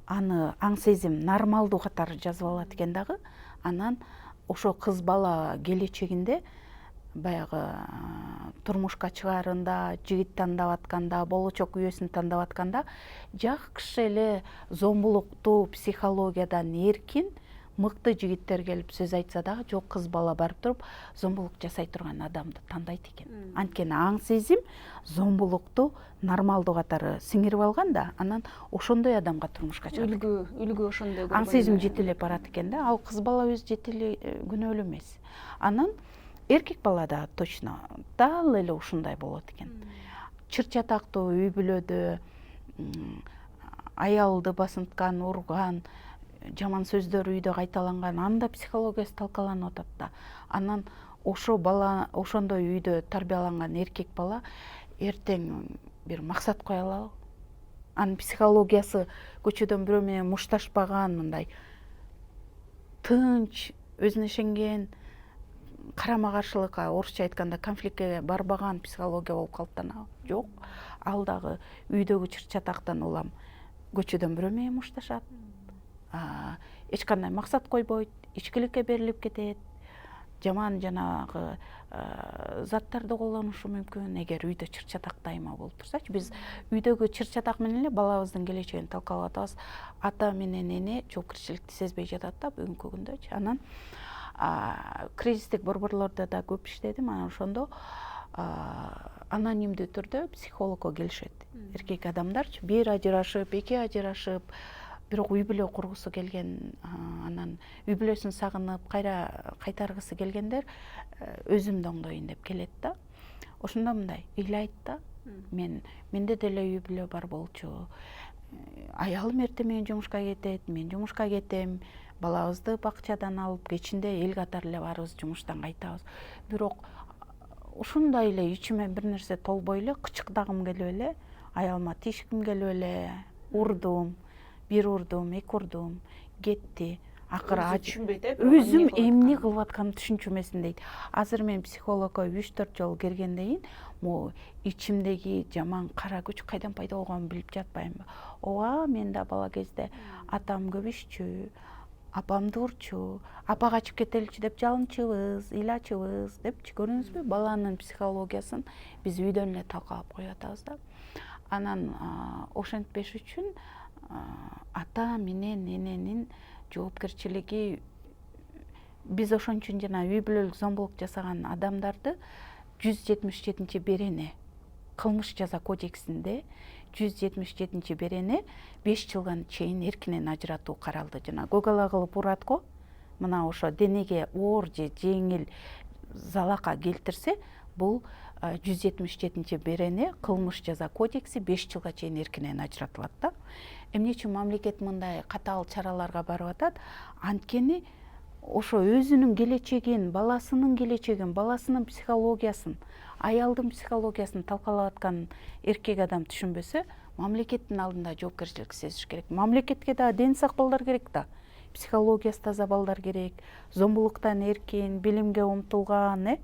аны аң сезим нормалдуу катары жазып алат экен дагы. Анан ошо кыз бала келечегинде баягы турмушка чыгаарында, жигит тандап атканда, болочок күйөөсүн тандап атканда жакшы эле зомбулуктуу психологиядан эркин мыкты жигиттер келип сөз айтса дагы жок, кыз бала барып туруп зомбулук жасай турган адамды тандайт экен. Анткени аң сезим зомбулукту нормалдуу катары сиңирип алган да, анан ошондой адамга турмушка чыгат. Үлгү ошондой. Аң сезим жетелеп барат экен да. Ал кыз бала өзү күнөөлүү эмес. Анан эркек бала да точно дал эле ушундай болот экен. Чыр-чатактуу үй бүлөдө аялды басынткан, урган, жаман сөздөр үйдө кайталанган, анда психологиясы талкаланып атат да. Анан ошо бала, ошондой үйдө тарбияланган эркек бала эртең бир максат кое алабы? Анын психологиясы көчөдөн бирөө менен мушташпаган, мындай тынч, өзүнө ишенген, карама каршылыкка, орусча айтканда конфликтке барбаган психология болуп калыптанабы? Жок. Ал дагы үйдөгү чыр-чатактан улам көчөдөн бирөө менен мушташат. Эч кандай максат койбойт, ичкиликке берилип кетет, жаман жанагы заттарды колдонушу мүмкүн. Эгер үйдө чыр-чатак дайыма болуп турсачы, биз үйдөгү чыр-чатак менен эле балабыздын келечегин талкалап атабыз. Ата менен эне жоопкерчиликти сезбей жатат да бүгүнкү күндөчү. Анан кризистик борборлордо да көп иштедим. Анан ошондо анонимдүү түрдө психологко келишет эркек адамдарчы, бир ажырашып, эки ажырашып, бирок үй бүлө кургусу келген, анан үй бүлөсүн сагынып, кайтаргысы келгендер өзүмдү оңдоюн деп келет да. Ошондо мындай ыйлайт да, менде деле үй бүлө бар болчу, аялым эртең менен жумушка кетет, мен жумушка кетем, балабызды бакчадан алып кечинде эл катары эле барыбыз жумуштан кайтабыз. Бирок ушундай эле ичиме бир нерсе толбой эле, кычкырдагым келип эле, аялыма тийишким келип эле, урдум, бир урдум, эки урдум, кетти. акыры түшүнбөйт өзүм эмне кылып атканымды түшүнчүмесин дейт. Азыр мен психологко 3-4 жолу келгенден кийин могу ичимдеги жаман кара күч кайдан пайда болгонун билип жатпаймынбы. Ооба, мен да бала кезде атам көп иччү, апамды урчу, апа качып кетеличи деп жалынчубуз, ыйлачубуз депчи. Көрдүңүзбү? Баланын психологиясын биз үйдөн эле талкалап коюп атабыз да. Анан ошентпеш үчүн ата менен эненин жоопкерчилиги, биз ошон үчүн жана үй бүлөлүк зомбулук жасаган адамдарды 177-берене кылмыш жаза кодексинде 177-берене 5 жылга чейин эркинен ажыратуу каралды. Жана көгала кылып урат го, мына ошо денеге оор же жеңил залака келтирсе, бул 177-берене кылмыш жаза кодекси 5 жылга чейин эркинен ажыратылат да. Эмне үчүн мамлекет мындай катаал чараларга барып атат? Анткени ошо өзүнүн келечегин, баласынын психологиясын, аялдын психологиясын талкалап аткан эркек адам түшүнбөсө, мамлекеттин алдында жоопкерчилик сезиш керек. Мамлекетке да ден сак балдар керек да. Психологиясы таза балдар керек, зомбулуктан эркин, билимге умтулган,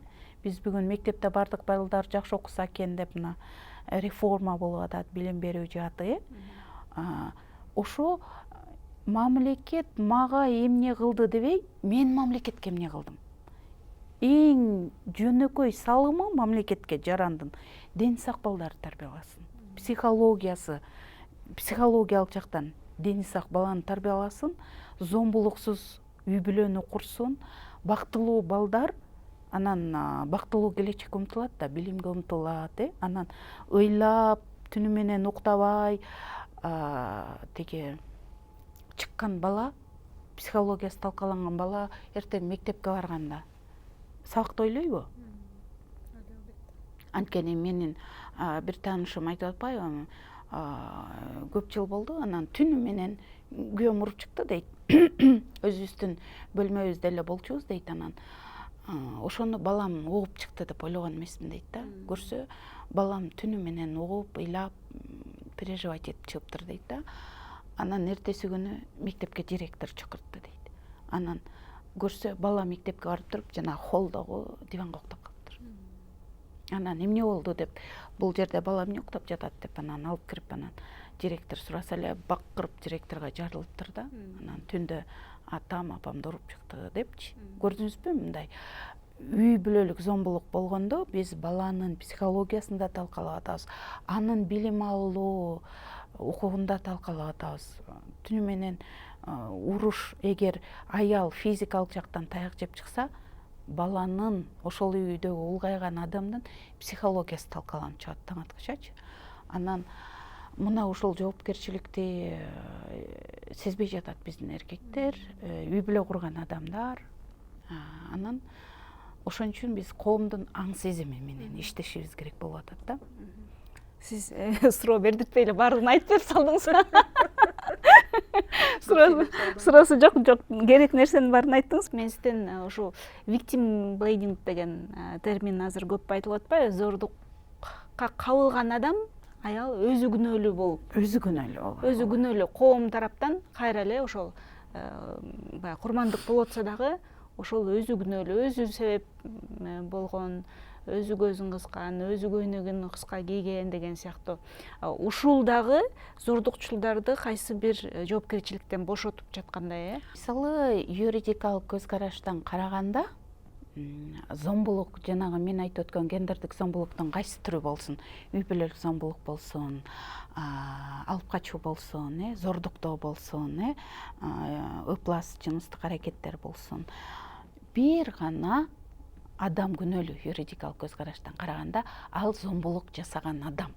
Биз бүгүн мектепте бардык балдар жакшы окуса экен деп мына реформа болуп атат, билим берүү жааты, Ошо мамлекет мага эмне кылды дебей, мен мамлекетке эмне кылдым? Эң жөнөкөй салымы мамлекетке жарандын ден сак балдарды тарбияласын. Психологиялык жактан дени сак баланы тарбияласын, зомбулуксуз үй бүлөнү курсун, бактылуу балдар, анан бактылуу келечекке умтулат да, билимге умтулат, анан ыйлап, түнү менен уктабай, тиги чыккан бала, психологиясы талкаланган бала эртең мектепке барганда сабакты ойлойбу? Анткени менин бир таанышым айтып атпайбы, көп жыл болду, анан түнү менен күйөөм уруп чыкты дейт. Өзүбүздүн бөлмөбүздө эле болчубуз дейт, анан ошону балам угуп чыкты деп ойлогон эмесмин дейт да. Көрсө, балам түнү менен угуп, ыйлап, переживать этип чыгыптыр дейт да. Анан эртеси күнү мектепке директор чакыртты дейт. Анан көрсө, бала мектепке барып туруп, жана холдогу диванга уктап калыптыр. Анан эмне болду деп, бул жерде бала эмне уктап жатат деп, анан алып кирип, анан директор сураса эле бакырып директорго жарылыптыр да. Анан түндө атам, апамды уруп чыкты депчи. Көрдүңүзбү, мындай үй бүлөлүк зомбулук болгондо биз баланын психологиясын да талкалап атабыз, анын билим алуу укугун да талкалап атабыз. Түнү менен уруш, эгер аял физикалык жактан таяк жеп чыкса, баланын, ошол үйдөгү улгайган адамдын психологиясы талкаланып чыгат таң аткачачы. Анан мына ушул жоопкерчиликти сезбей жатат биздин эркектер, үй бүлө курган адамдар. Анан ошон үчүн биз коомдун аң сезими менен иштешибиз керек болуп атат да. Сиз суроо бердиртпей эле баардыгын айтып берип салдыңыз. Суроосу жок, керек нерсенин баарын айттыңыз. Мен сизден ушул victim blaming деген термин азыр көп айтылып атпайбы? Зордукка кабылган адам аял өзү күнөөлүү болуп, өзү күнөөлүү коом тараптан кайра эле ошол баягы курмандык болуп атса дагы ошол өзү күнөөлүү, өзү себеп болгон, өзү көзүн кыскан, өзү көйнөгүн кыска кийген деген сыяктуу. Ушул дагы зордукчулдарды кайсы бир жоопкерчиликтен бошотуп жаткандай, Мисалы, юридикалык көз караштан караганда, зомбулук, жанагы мен айтып өткөн гендердик зомбулуктун кайсы түрү болсун, үй бүлөлүк зомбулук болсун, алып качуу болсун, зордуктоо болсун, ыплас жыныстык аракеттер болсун, бир гана адам күнөөлүү юридикалык көз караштан караганда, ал зомбулук жасаган адам.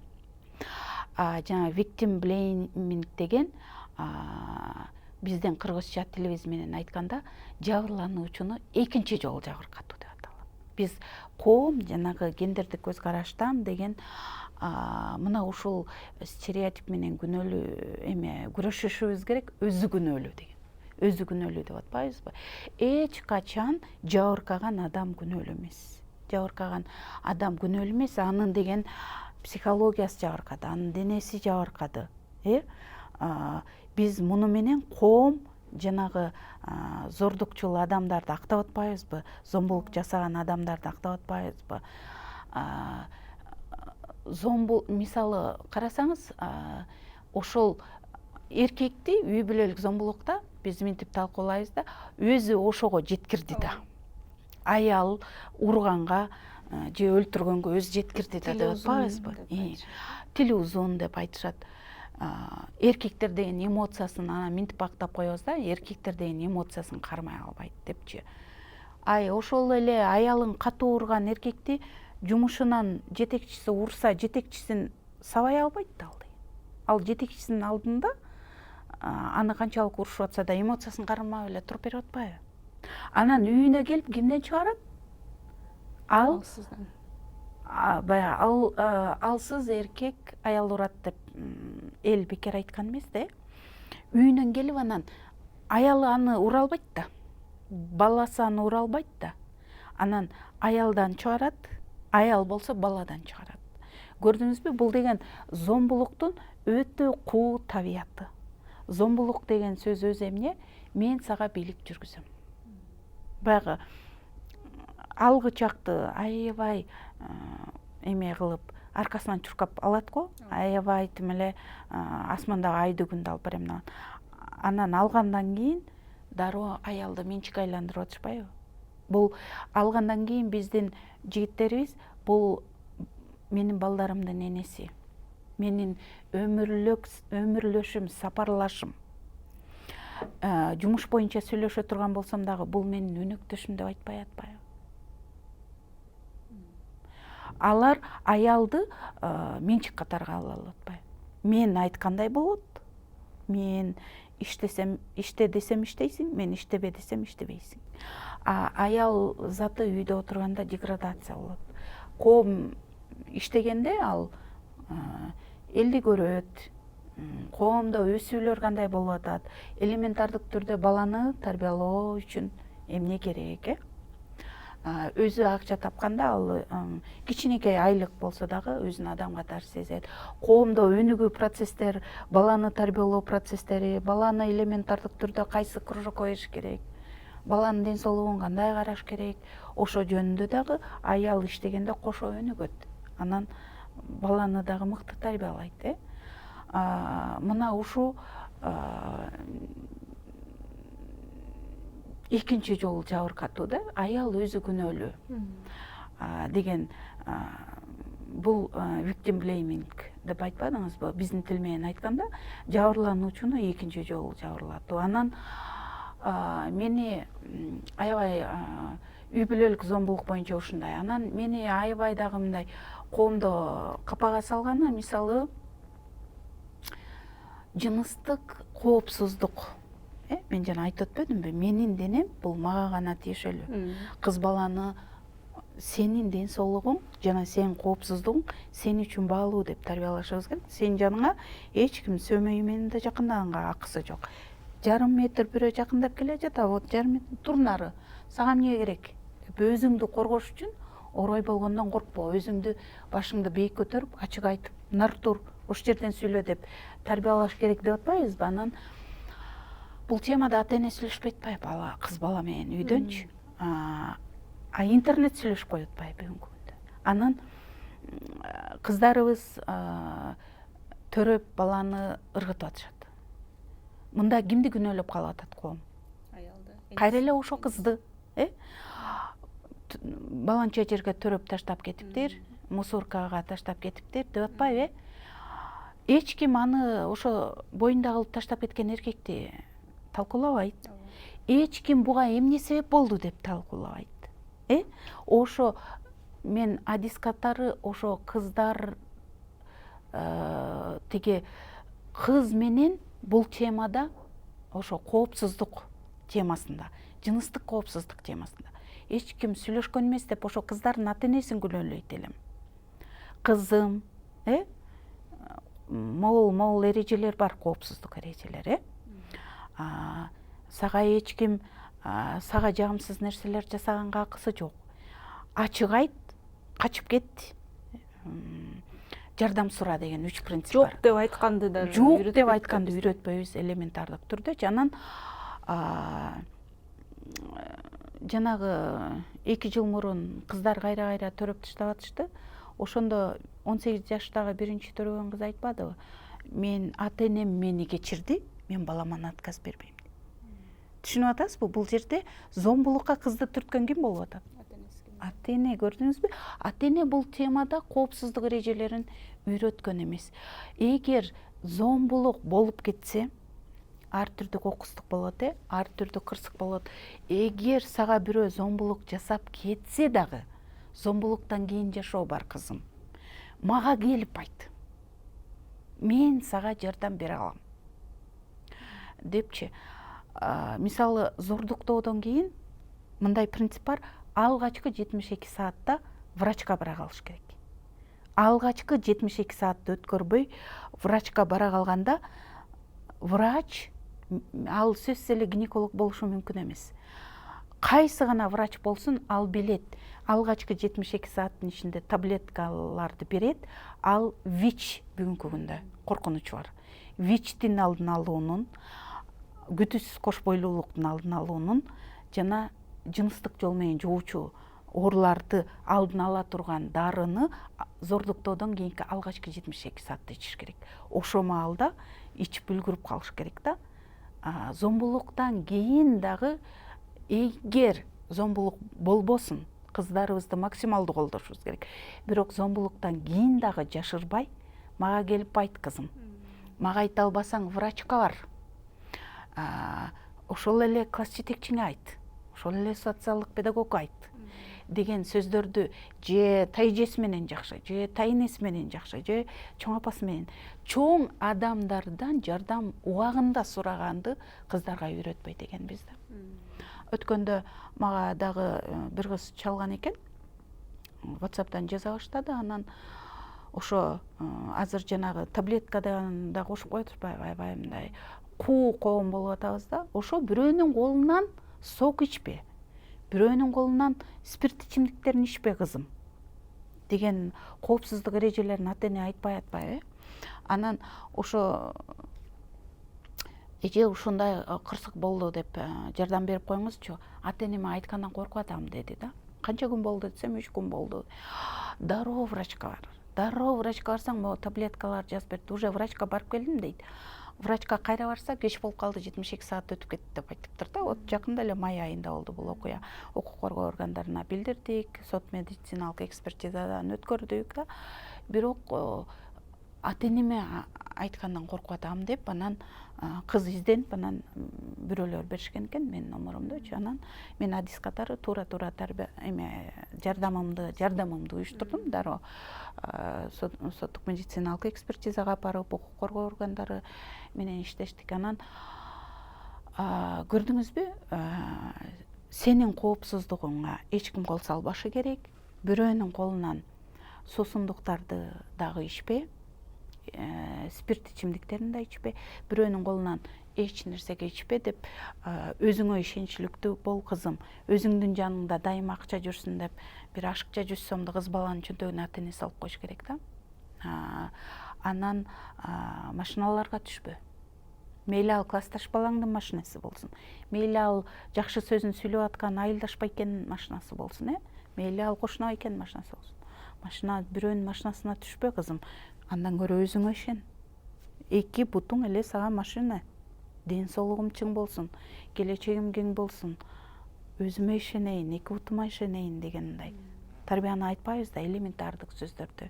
Жана victim blaming деген бизден кыргызча тилибиз менен айтканда жабырлануучуну экинчи жолу жабыркатуу деп аталат. Биз коом жанагы гендердик көз караштан деген мына ушул стереотип менен күнөөлүү күрөшүшүбүз керек, өзү күнөөлүү деген. Өзү күнөөлүү деп атпайбызбы? Эч качан жабыркаган адам күнөөлүү эмес. Жабыркаган адам күнөөлүү эмес, анын деген психологиясы жабыркады, анын денеси жабыркады. Биз муну менен коом жанагы зордукчул адамдарды актап атпайбызбы, зомбулук жасаган адамдарды актап атпайбызбы? Мисалы карасаңыз, ошол эркекти үй бүлөлүк зомбулукта биз мынтип талкуулайбыз да, өзү ошого жеткирди да. Аял урганга же өлтүргөнгө өзү жеткирди да деп атпайбызбы? Тили узун деп айтышат. Эркектер деген эмоциясын анан мынтип актап коебуз да, эркектер деген эмоциясын кармай албайт депчи. Ошол эле аялын катуу урган эркекти жумушунан жетекчиси урса, жетекчисин сабай албайт да ал. Ал жетекчисинин алдында аны канчалык урушуп атса да эмоциясын кармап эле туруп берип атпайбы? Анан үйүнө келип кимден чыгарат? Алсыз эркек аял урат деп эл бекер айткан эмес да. Үйүнөн келип анан аялы аны ура албайт да, баласы аны ура албайт да. Анан аялдан чыгарат, аял болсо баладан чыгарат. Көрдүңүзбү? Бул деген зомбулуктун өтө куу табияты. Зомбулук деген сөз өзү эмне? Мен сага бийлик жүргүзөм. Баягы алгычакты аябай эме кылып аркасынан чуркап алат го. Аябай тим эле асмандагы айды күндү алып берем деген. Анан алгандан кийин дароо аялды менчикке айландырып атышпайбы? Бул алгандан кийин биздин жигиттерибиз бул менин балдарымдын энеси, менин өмүрлөшүм, сапарлашым. Жумуш боюнча сүйлөшө турган болсом дагы бул менин өнөктөшүм деп айтпай атпайбы? Алар аялды менчик катарга ала албайбы? Мен айткандай болот. Мен иште десем иштейсиң, мен иштебе десем иштебейсиң. Аял заты үйдө отурганда деградация болот. Коом иштегенде ал элди көрөт, коомдо өсүүлөр кандай болуп атат, элементардык түрдө баланы тарбиялоо үчүн эмне керек, өзү акча тапканда ал кичинекей айлык болсо дагы өзүн адам катары сезет. Коомдо өнүгүү процесстер, баланы тарбиялоо процесстери, баланы элементардык түрдө кайсы кружокко бериш керек, баланын ден соолугун кандай караш керек, ошо жөнүндө дагы аял иштегенде кошо өнүгөт. Анан баланы дагы мыкты тарбиялайт. Мына ушу экинчи жолу жабыркатуу да, аял өзү күнөөлүү деген. Бул victim blaming деп айтпадыңызбы? Биздин тил менен айтканда жабырлануучуну экинчи жолу жабырлатуу. Анан мени аябай үй бүлөлүк зомбулук боюнча ушундай. Анан мени аябай дагы мындай коомдо капага салганы, мисалы, жыныстык коопсуздук. Мен жана айтып өтпөдүмбү? Менин денем бул мага гана тиешелүү. Кыз баланы сенин ден соолугуң жана сенин коопсуздугуң сен үчүн баалуу деп тарбиялашыбыз керек. Сенин жаныңа эч ким сөмөйү менен да жакындаганга акысы жок. Жарым метр бирөө жакындап келе жатат, вот жарым метр тур нары. Сага эмне керек? Өзүңдү коргош үчүн орой болгондон коркпо. Өзүңдү башыңды бийик көтөрүп, ачык айтып, нар тур, ушул жерден сүйлө деп тарбиялаш керек деп атпайбызбы? Анан бул темада ата эне сүйлөшпөй атпайбы? Кыз бала менен үйдөнчү. Интернет сүйлөшүп коюп атпайбы бүгүнкү күндө? Анан кыздарыбыз төрөп баланы ыргытып атышат. Мында кимди күнөөлөп калып атат коом? Аялды. Кайра эле ошо кызды, баланча жерге төрөп таштап кетиптир, мусоркага таштап кетиптир деп атпайбы? Эч ким аны ошо боюнда кылып таштап кеткен эркекти талкуулабайт. Эч ким буга эмне себеп болду деп талкуулабайт. Ошо мен адис катары ошо кыздар тиги кыз менен бул темада, ошо коопсуздук темасында, жыныстык коопсуздук темасында эч ким сүйлөшкөн эмес деп ошо кыздардын ата энесин күнөөлөйт элем. Кызым, могул эрежелер бар, коопсуздук эрежелери. Сага эч ким сага жагымсыз нерселер жасаганга акысы жок. Ачык айт, качып кет, жардам сура деген 3 принцип бар. Жок деп айтканды да жок деп айтканды үйрөтпөйбүз элементардык түрдө. Анан Жанагы 2 жыл мурун кыздар кайра төрөп таштап атышты. Ошондо 18 жаштагы биринчи төрөгөн кыз айтпадыбы? Мен ата-энем мени кечирди, мен баламан отказ бербейм. Түшүнүп атасызбы? Бул жерде зомбулукка кызды түрткөн ким болуп атат? Ата-эне, көрдүңүзбү? Ата-эне бул темада коопсуздук эрежелерин үйрөткөн эмес. Эгер зомбулук болуп кетсе, ар түрдүү кокустук болот, ар түрдүү кырсык болот. Эгер сага бирөө зомбулук жасап кетсе дагы, зомбулуктан кийин жашоо бар, кызым. Мага келип айт. Мен сага жардам бере алам. Депчи, мисалы зордуктоодон кийин мындай принцип бар: алгачкы 72 саатта врачка бара калыш керек. Алгачкы 72 саатты өткөрбөй врачка бара калганда, врач, ал сөзсүз эле гинеколог болушу мүмкүн эмес. Кайсы гана врач болсун, ал билет. Алгачкы 72 сааттын ичинде таблеткаларды берет. Ал ВИЧ бүгүнкү күндө коркунуч бар. ВИЧтин алдын алуунун, күтүүсүз кош бойлуулуктун алдын алуунун жана жыныстык жол менен жугуучу ооруларды алдын ала турган дарыны зордуктоодон кийинки алгачкы 72 саатта ичиш керек. Ошол маалда ичип үлгүрүп калыш керек да. Зомбулуктан кийин дагы эгер зомбулук болбосун, кыздарыбызды максималдуу колдошубуз керек. Бирок зомбулуктан кийин дагы жашырбай, мага келип айт, кызым. Мага айта албасаң, врачка бар. Ошол эле класс жетекчиңе айт. Ошол эле социалдык педагогко айт деген сөздөрдү же тайжеси менен жакшы, же тайнеси менен жакшы, же чоң апасы менен, чоң адамдардан жардам убагында сураганды кыздарга үйрөтпөйт экенбиз да. Өткөндө мага дагы бир кыз чалган экен, WhatsApp'тан жаза баштады, анан ошо азыр жанагы таблеткадан да кошуп коет атпайбы, аябай мындай коом болуп атабыз да. Ошо бирөөнүн колунан сок ичпе, бирөөнүн колунан спирт ичимдиктерин ичпе, кызым, деген коопсуздук эрежелерин ата-эне айтпай атпайбы. Анан ошо эже ушундай кырсык болду деп жардам берип коюңузчу. Ата-энеме айткандан коркуп атам, деди да. Канча күн болду десем, 3 күн болду. Дароо врачка бар. Дароо врачка барсаң, могу таблеткалар жазып берди. Уже врачка барып келдим дейт. Врачка кайра барса, кеч болуп калды, 72 саат өтүп кетти деп айтыптыр да. Вот жакында эле май айында болду бул окуя. Укук коргоо органдарына билдирдик, сот медициналык экспертизадан өткөрдүк да. Бирок ата-энеме айткандан коркуп атам деп, анан кыз изденип, анан бирөөлөр беришкен экен менин номерумдучу. Анан мен адис катары туура жардамымды уюштурдум. Дароо соттук медициналык экспертизага барып, укук коргоо органдары менен иштештик. Анан көрдүңүзбү, сенин коопсуздугуңа эч ким кол салбашы керек. Бирөөнүн колунан суусундуктарды дагы ичпе, спирт ичимдиктерин да ичпе, бирөөнүн колунан эч нерсеге ичпе деп, өзүңө ишеничиликтүү бол, кызым. Өзүңдүн жаныңда дайыма акча жүрсүн деп, бир ашыкча 100 сомду кыз баланын чөнтөгүнө ата-эне салып коюш керек да. Анан машиналарга түшпө. Мейли ал классташ балаңдын машинасы болсун, мейли ал жакшы сөзүн сүйлөп аткан айылдаш байкенин машинасы болсун, мейли ал кошуна байкенин машинасы болсун. Бирөөнүн машинасына түшпө, кызым. Андан көрө өзүңө ишен. 2 бутуң эле сага машина. Ден соолугум чың болсун, келечегим кең болсун, өзүмө ишенейин, 2 бутума ишенейин дегендей тарбияны айтпайбыз да, элементардык сөздөрдү.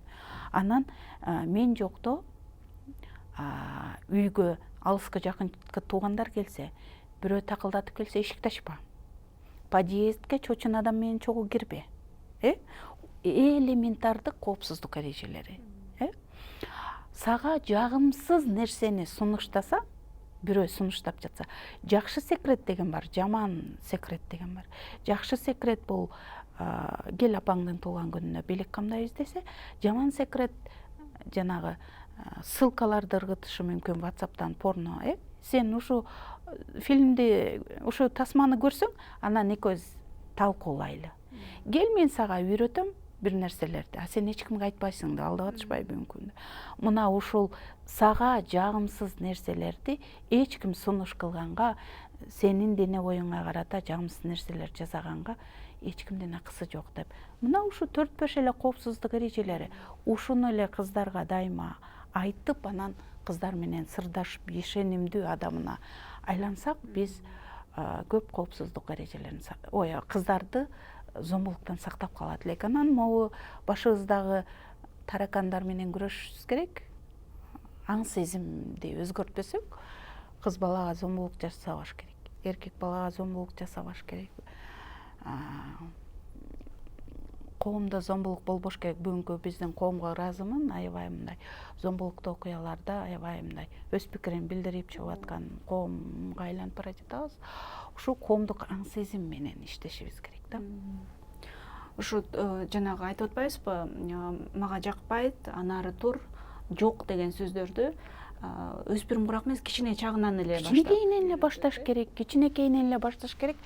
Анан мен жокто үйгө алыска жакынкы туугандар келсе, бирөө такылдатып келсе, эшикти ачпа. Подъездге чочун адам менен чогуу кирбе. Элементардык коопсуздук эрежелери. Сага жагымсыз нерсени сунуштаса, бирөө сунуштап жатса, жакшы секрет деген бар, жаман секрет деген бар. Жакшы секрет бул кел апаңдын туулган күнүнө белек камдайбыз десе, жаман секрет жанагы ссылкаларды ыргытышы мүмкүн WhatsApp'тан порно. Сен ушу фильмди, ушу тасманы көрсөң, анан экөөбүз талкуулайлы. Кел, мен сага үйрөтөм бир нерселерди, сен эч кимге айтпайсың да, алдап атышпайбы мүмкүн. Мына ушул сага жагымсыз нерселерди эч ким сунуш кылганга сенин дене боюңа карата жагымсыз нерселер жасаганга эч кимдин акысы жок деп. Мына ушу 4-5 эле коопсуздук эрежелери ушуну эле кыздарга дайыма айтып, анан кыздар менен сырдашып, ишенимдүү адамына айлансак, биз көп коопсуздук эрежелерин, кыздарды зомбулуктан сактап калат элек. Анан могу башыбыздагы таракандар менен күрөшүшүбүз керек. Аң сезимди өзгөртпөсөк, кыз балага зомбулук жасабаш керек, эркек балага зомбулук жасабаш керек. Коомдо зомбулук болбош керек. Бүгүнкү биздин коомго ыраазымын, аябай мындай зомбулуктуу окуяларда аябай мындай өз пикирин билдирип чыгып аткан коомго айланып бара жатабыз. Ушул коомдук аң сезим менен иштешибиз керек да. Ушу жанагы айтып атпайбызбы, мага жакпайт, анары тур, жок деген сөздөрдү өспүрүм эмес, кичине-чагынан эле кичинекейинен эле башташ керек, кичинекейинен эле башташ керек.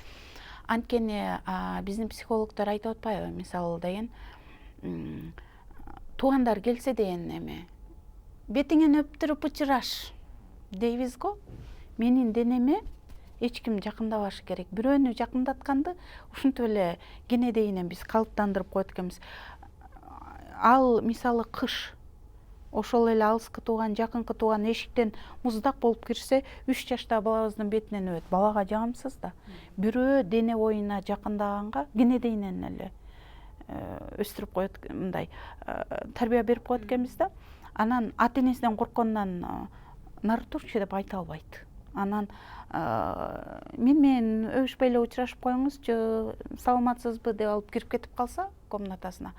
Анткени биздин психологдор айтып атпайбы, мисалы деген туугандар келсе деген эме, бетиңен өптүрүп учураш дейбиз го. Менин денеме эч ким жакындабашы керек. Бирөөнү жакындатканды ушинтип эле кенедейинен биз калыптандырып коет экенбиз. Ал мисалы кыш ошол эле алыскы тууган, жакынкы тууган эшиктен муздак болуп кирсе, 3 жаштагы балабыздын бетинен өбөт. Балага жагымсыз да. Бирөө дене боюна жакындаганга кенедейинен эле өстүрүп коет, мындай тарбия берип коет экенбиз да. Анан ата энесинен коркконунан нары турчу деп айта албайт. Анан мен менен өбүшпөй эле учурашып коюңузчу, саламатсызбы деп алып кирип кетип калса комнатасына,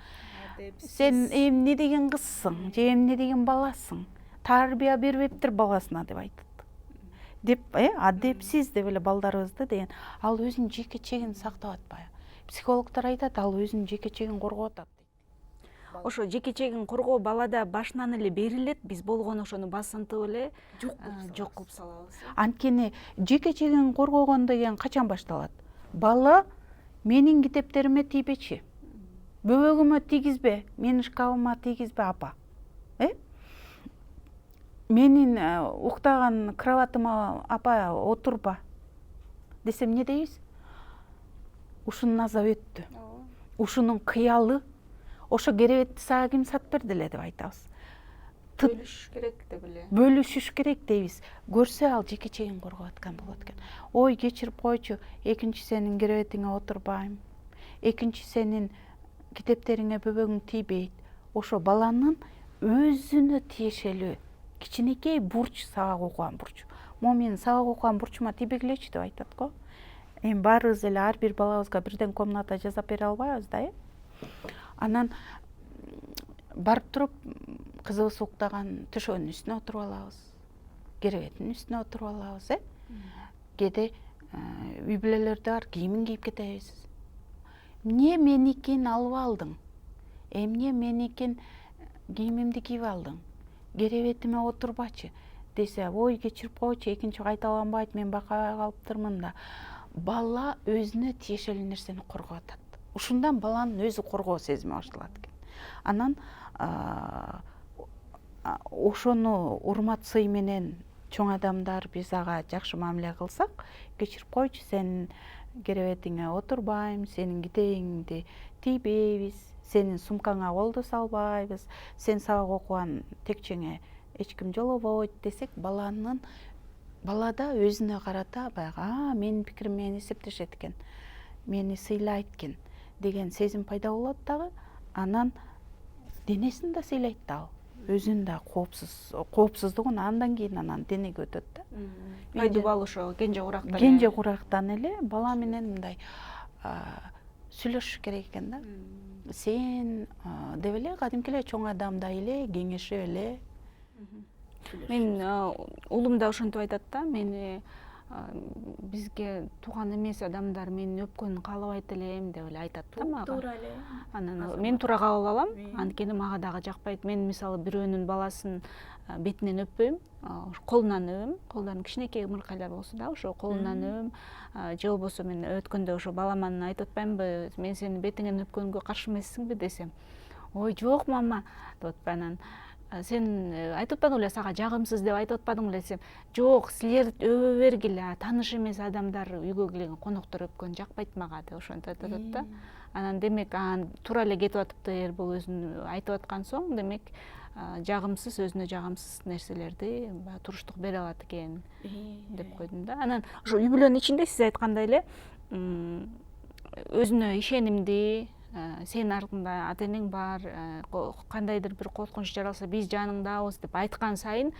сен эмне деген кызсың, же эмне деген баласың, тарбия бербептир баласына деп айтат. Деп, адепсиз деп эле балдарыбызды деген. Ал өзүнүн жеке чегин сактап атпайбы? Психологдор айтат, ал өзүнүн жеке чегин коргоп атат. Ошо жеке чегин коргоо балада башынан эле берилет, биз болгону ошону басынтып эле жок кылып салабыз. Анткени жеке чегин коргогон деген качан башталат? Бала менин китептериме тийбечи, бөбөгүмө тийгизбе, менин шкафыма тийгизбе апа. Менин уктаган кроватыма апа отурба десем эмне дейбиз? Ушунун азабы өттү. Ушунун кыялы, ошо керебетти сага ким сатып берди эле деп айтабыз. Бөлүшүш керек деп эле. Бөлүшүш керек дейбиз. Көрсө ал жеке чегин коргоп аткан болот экен. Ой, кечирип койчу, экинчи сенин керебетиңе отурбайм. Экинчи сенин китептериңе бөбөгүң тийбейт. Ошо баланын өзүнө тиешелүү кичинекей бурч, сабак окуган бурч. Могу менин сабак окуган бурчума тийбегилечи деп айтат го. Эми баарыбыз эле ар бир балабызга бирден комната жасап бере албайбыз да. Анан барып туруп кызыбыз уктаган төшөгөнүн үстүнө отуруп алабыз, керебеттин үстүнө отуруп алабыз. Кээде үй бүлөлөрдө бар, кийимин кийип кетебиз. Эмне меникин алып алдың? Эмне меникин кийимимди кийип алдың? Керебетиме отурбачы десе, ой, кечирип койчу, экинчи кайталанбайт, мен байкабай калыптырмын да. Бала өзүнө тиешелүү нерсени коргоп атат. Ушундан баланын өзү коргоо сезими башталат экен. Анан ошону урмат сый менен чоң адамдар биз ага жакшы мамиле кылсак, кечирип койчу, сенин керебетиңе отурбайм, сенин китебиңди тийбейбиз, сенин сумкаңа колду салбайбыз, сен сабак окуган текчеңе эч ким жолобойт десек, балада өзүнө карата баягы, менин пикирим менен эсептешет экен, мени сыйлайт экен деген сезим пайда болот дагы. Анан денесин да сыйлайт да ал. Өзүн да коопсуздугун андан кийин анан денеге өтөт да. Пайда бал ошо кенже курактан. Кенже курактан эле бала менен мындай сүйлөшүш керек экен да. Сен деп эле кадимки эле чоң адамдай эле кеңешип эле. Мен уулум да ошентип айтат да, мени бизге тууган эмес адамдар менин өпкөнүн каалабайт элем деп эле айтат да мага. Туура эле. Анан мен туура кабыл алам, анткени мага дагы жакпайт. Мен мисалы бирөөнүн баласын бетинен өппөйм, колунан өбөм. Колдорун кичинекей ымыркайлар болсо да, ошо колунан өбөм. Же болбосо мен өткөндө ошо баламан айтып атпаймынбы, мен сени бетиңен өпкөнгө каршы эмессиңби десем, ой, жок мама деп атпайбы. Анан сен айтып атпадың беле, сага жагымсыз деп айтып атпадың беле десем, жок, силер өбө бергиле, тааныш эмес адамдар үйгө келген, коноктор өпкөн жакпайт мага деп ошентип айтып атат да. Анан демек туура эле кетип атыптыр, бул өзүн айтып аткан соң, демек жагымсыз, өзүнө жагымсыз нерселерди туруштук бере алат экен деп койдум да. Анан ошо үй бүлөнүн ичинде сиз айткандай эле өзүнө ишенимдүү, сенин артыңда ата энең бар, кандайдыр бир коркунуч жаралса биз жаныңдабыз деп айткан сайын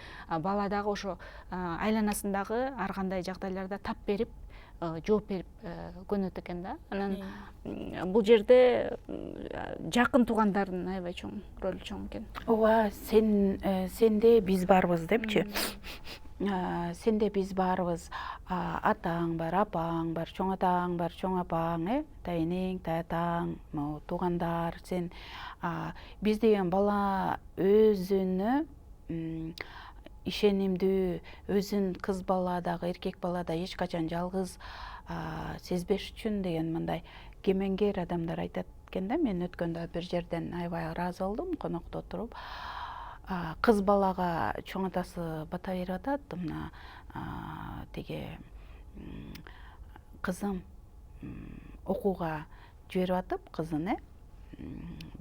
бала дагы ошо айланасындагы ар кандай жагдайларда тап берип, жооп берип көнөт экен да. Анан бул жерде жакын туугандардын аябай чоң ролу чоң экен. Ооба, сенде биз барбыз депчи. Сенде биз барбыз, атаң бар, апаң бар, чоң атаң бар, чоң апаң, тайэнең, таятаң, туугандар, сен биз деген бала өзүнө ишенимдүү, өзүн кыз бала дагы, эркек бала да эч качан жалгыз сезбеш үчүн деген мындай кемеңгер адамдар айтат экен да. Мен өткөндө бир жерден аябай ыраазы болдум, конокто отуруп. Кыз балага чоң атасы бата берип атат, мына тиги кызым окууга жиберип атып, кызын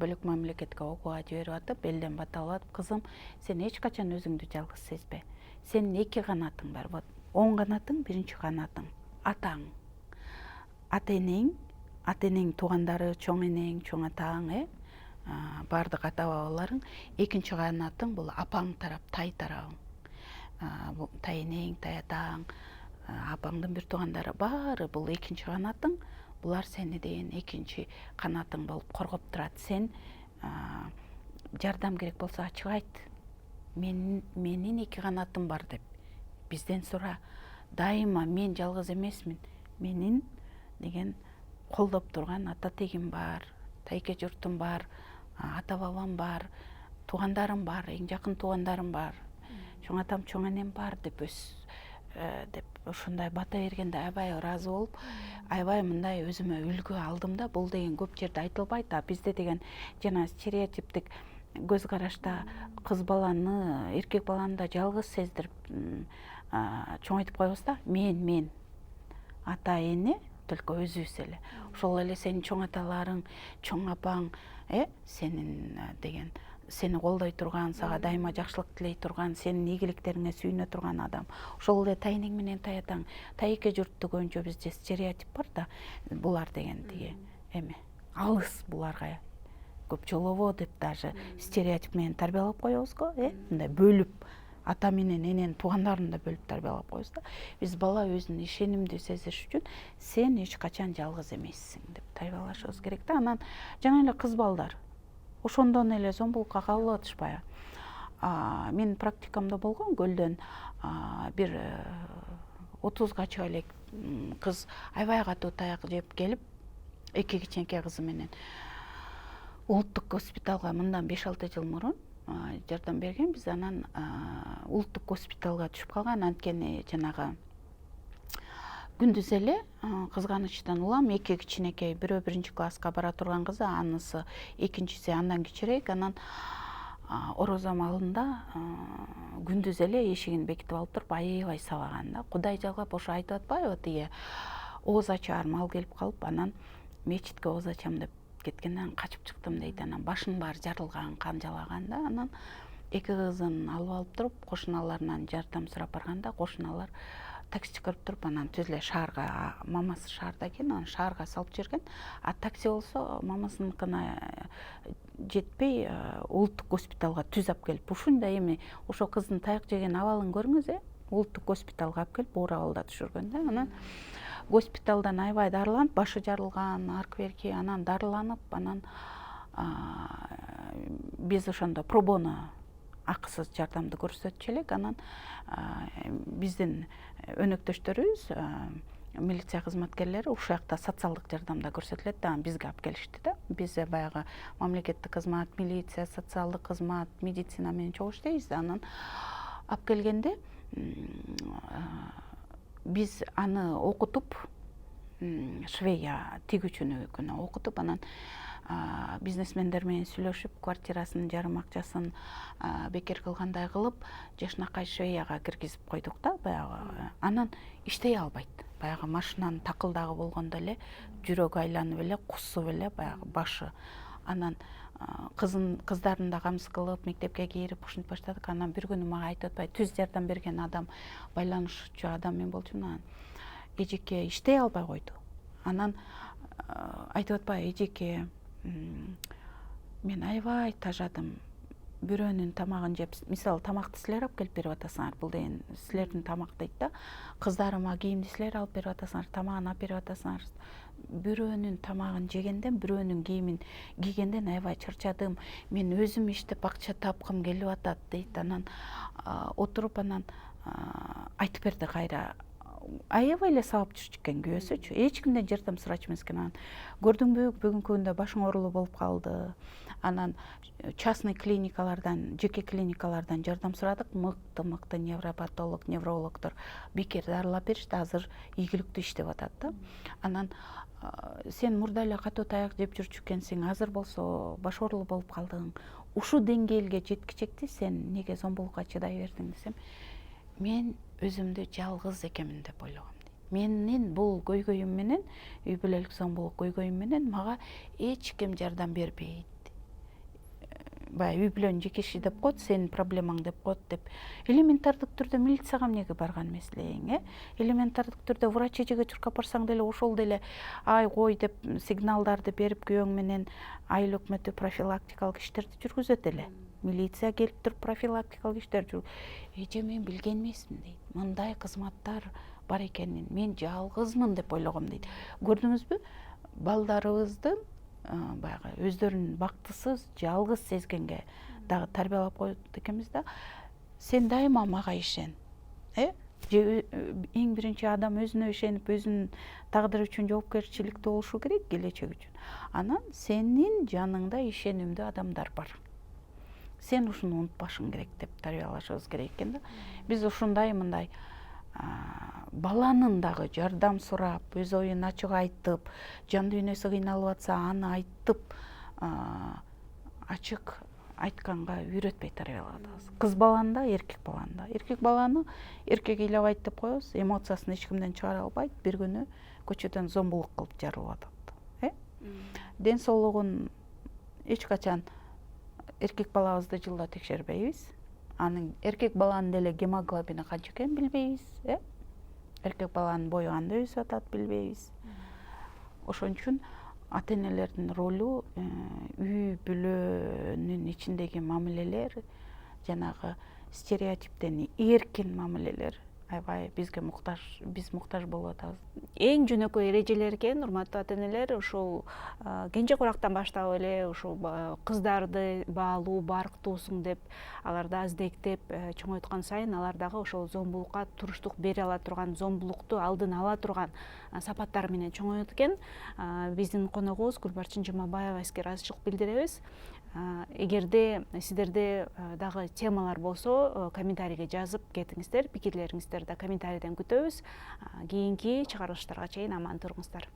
бөлөк мамлекетке окууга жиберип атып, элден бата алып атып, кызым, сен эч качан өзүңдү жалгыз сезбе. Сенин эки канатың бар. Вот оң канатың, биринчи канатың атаң. Ата энең, туугандары, чоң энең, чоң атаң, бардык ата бабаларың. Экинчи канатың бул апаң тарап, тай тарабың. Тайэнең, таятаң, апаңдын бир туугандары баары бул экинчи канатың. Булар сени деген экинчи канатың болуп коргоп турат. Сен жардам керек болсо ачык айт. Менин эки канатым бар деп бизден сура. Дайыма мен жалгыз эмесмин. Менин деген колдоп турган ата тегим бар, тайке журтум бар, ата бабам бар, туугандарым бар, эң жакын туугандарым бар, чоң атам, чоң энем бар деп деп ошондой бата бергенде аябай ыраазы болуп, аябай мындай өзүмө үлгү алдым да. Бул деген көп жерде айтылбайт. Бизде деген жана стереотиптик көз карашта кыз баланы, эркек баланы да жалгыз сездирип чоңойтуп коебуз да. Мен ата эне только өзүбүз эле. Ошол эле сенин чоң аталарың, чоң апаң, сенин деген сени колдой турган, сага дайыма жакшылык тилей турган, сенин ийгиликтериңе сүйүнө турган адам. Ошол эле тайэнең менен таятаң, тайэке журтту көбүнчө бизде стереотип бар да. Булар деген тиги алыс, буларга көп жолобо деп даже стереотип менен тарбиялап коебуз го, мындай бөлүп, ата менен эненин туугандарын да бөлүп тарбиялап коебуз да. Биз бала өзүн ишенимдүү сезиш үчүн сен эч качан жалгыз эмессиң деп тарбиялашыбыз керек да. Анан жана эле кыз балдар ошондон эле зомбулукка кабылып атышпайбы? Менин практикамда болгон, Көлдөн бир 30га чыга элек кыз аябай катуу таяк жеп келип, эки кичинекей кызы менен улуттук госпиталга мындан 5-6 жыл мурун жардам берген. Биз анан улуттук госпиталга түшүп калган. Анткени жанагы күндүз эле кызганычтан улам, эки кичинекей, бирөө 1-класска бара турган кызы, анысы экинчиси андан кичирээк. Анан орозо малында күндүз эле эшигин бекитип алып туруп аябай сабаган да. Кудай жалгап ошо айтып атпайбы, тиги ооз ачаар мал келип калып, анан мечитке ооз ачам деп кеткенден качып чыктым дейт. Анан башынын баары жарылган, кан жалаган да. Анан эки кызын алып алып туруп кошуналарынан жардам сурап барганда, кошуналар такси чакырып туруп, анан түз эле шаарга, мамасы шаарда экен, анан шаарга салып жиберген. Такси болсо мамасыныкына жетпей улуттук госпиталга түз алып келип, ушундай эми ошо кыздын таяк жеген абалын көрүңүз, улуттук госпиталга алып келип оор абалда түшүргөн да. Анан госпиталдан аябай дарыланып, башы жарылган, аркы берки, анан дарыланып, анан биз ошондо пробоно акысыз жардамды көрсөтчү элек. Анан биздин өнөктөштөрүбүз, милиция кызматкерлери ушул жакта социалдык жардам да көрсөтүлөт да, бизге алып келишти да. Биз баягы мамлекеттик кызмат, милиция, социалдык кызмат, медицина менен чогуу иштейбиз. Анан алып келгенде биз аны окутуп, швея тигүүчүнү окутуп, анан бизнесмендер менен сүйлөшүп квартирасынын жарым акчасын бекер кылгандай кылып жашынакай швеяга киргизип койдук да баягы. Анан иштей албайт. Баягы машинанын такылдагы болгондо эле жүрөгү айланып эле куссуп эле баягы башы. Анан кыздарын да камсыз кылып мектепке кийирип ушинтип баштадык. Анан бир күнү мага айтып атпайбы, түз жардам берген адам, байланышчу адам мен болчумун. Анан эжеке иштей албай койду. Анан айтып атпайбы, эжеке мен аябай тажадым. Бирөөнүн тамагын жеп, мисалы тамакты силер алып келип берип атасыңар, бул деген силердин тамак дейт да. Кыздарыма кийимди силер алып берип атасыңар, тамагын алып берип атасыңар. Бирөөнүн тамагын жегенден, бирөөнүн кийимин кийгенден аябай чарчадым. Мен өзүм иштеп акча тапкым келип атат дейт. Анан отуруп анан айтып берди кайра. Аябай эле сабап жүрчү экен күйөөсүчү. Эч кимден жардам сурачу эмес экен. Анан көрдүңбү, бүгүнкү күндө башың оорулуу болуп калды. Анан частный клиникалардан, жеке клиникалардан жардам сурадык. Мыкты невропатолог, неврологдор бекер дарылап беришти. Азыр ийгиликтүү иштеп атат да. Анан сен мурда эле катуу таяк жеп жүрчү экенсиң, азыр болсо баш оорулуу болуп калдың. Ушул деңгээлге жеткичекти сен неге зомбулукка чыдай бердиң десем, мен өзүмдү жалгыз экенмин деп ойлогом. Менин бул көйгөйүм менен, үй бүлөлүк зомбулук көйгөйүм менен мага эч ким жардам бербейт. Баягы үй бүлөнү жеке иши деп коет, сенин проблемаң деп коет деп. Элементардык түрдө милицияга эмнеге барган эмес элең, элементардык түрдө врач эжеге чуркап барсаң деле ошол деле ай кой деп сигналдарды берип күйөөң менен айыл өкмөтү профилактикалык иштерди жүргүзөт эле. Милиция келип туруп профилактикалык иштер эже мен билген эмесмин дейт. Мындай кызматтар бар экенин мен жалгызмын деп ойлогом дейт. Көрдүңүзбү? Балдарыбызды баягы өздөрүн бактысыз, жалгыз сезгенге дагы тарбиялап коет экенбиз да. Сен дайыма мага ишен. Эң биринчи адам өзүнө ишенип, өзүнүн тагдыры үчүн жоопкерчиликтүү болушу керек, келечек үчүн. Анан сенин жаныңда ишенимдүү адамдар бар. Сен ушуну унутпашың керек деп тарбиялашыбыз керек экен да. Биз ушундай мындай баланын дагы жардам сурап, өз оюн ачык айтып, жан дүйнөсү кыйналып атса, аны айтып, ачык айтканга үйрөтпөй тарбиялап атабыз. Кыз баланы да, эркек баланы да. Эркек баланы эркек ыйлабайт деп коебуз, эмоциясын эч кимден чыгара албайт, бир күнү көчөдөн зомбулук кылып жарылып атат. Ден соолугун эч качан эркек балабызды жылда текшербейбиз. Анын эркек баланын деле гемоглобини канча экенин билбейбиз, эркек баланын бою кандай өсүп атат билбейбиз. Ошон үчүн ата-энелердин ролу үй бүлөнүн ичиндеги мамилелер, жанагы стереотиптен эркин мамилелер аябай бизге муктаж, биз муктаж болуп атабыз. Эң жөнөкөй эрежелер экен, урматтуу ата-энелер, ушул кенже курактан баштап эле ушул кыздарды баалуу, барктуусуң деп аларды аздектеп чоңойткан сайын алар дагы ошол зомбулукка туруштук бере ала турган, зомбулукту алдын ала турган сапаттар менен чоңойот экен. Биздин коногубуз Гүлбарчын Жумабаева эске ыраазычылык билдиребиз. Эгерде сиздерде дагы темалар болсо, комментарийге жазып кетиңиздер, пикирлериңиздерди комментарийден күтөбүз. Кийинки чыгарылыштарга чейин аман туруңуздар.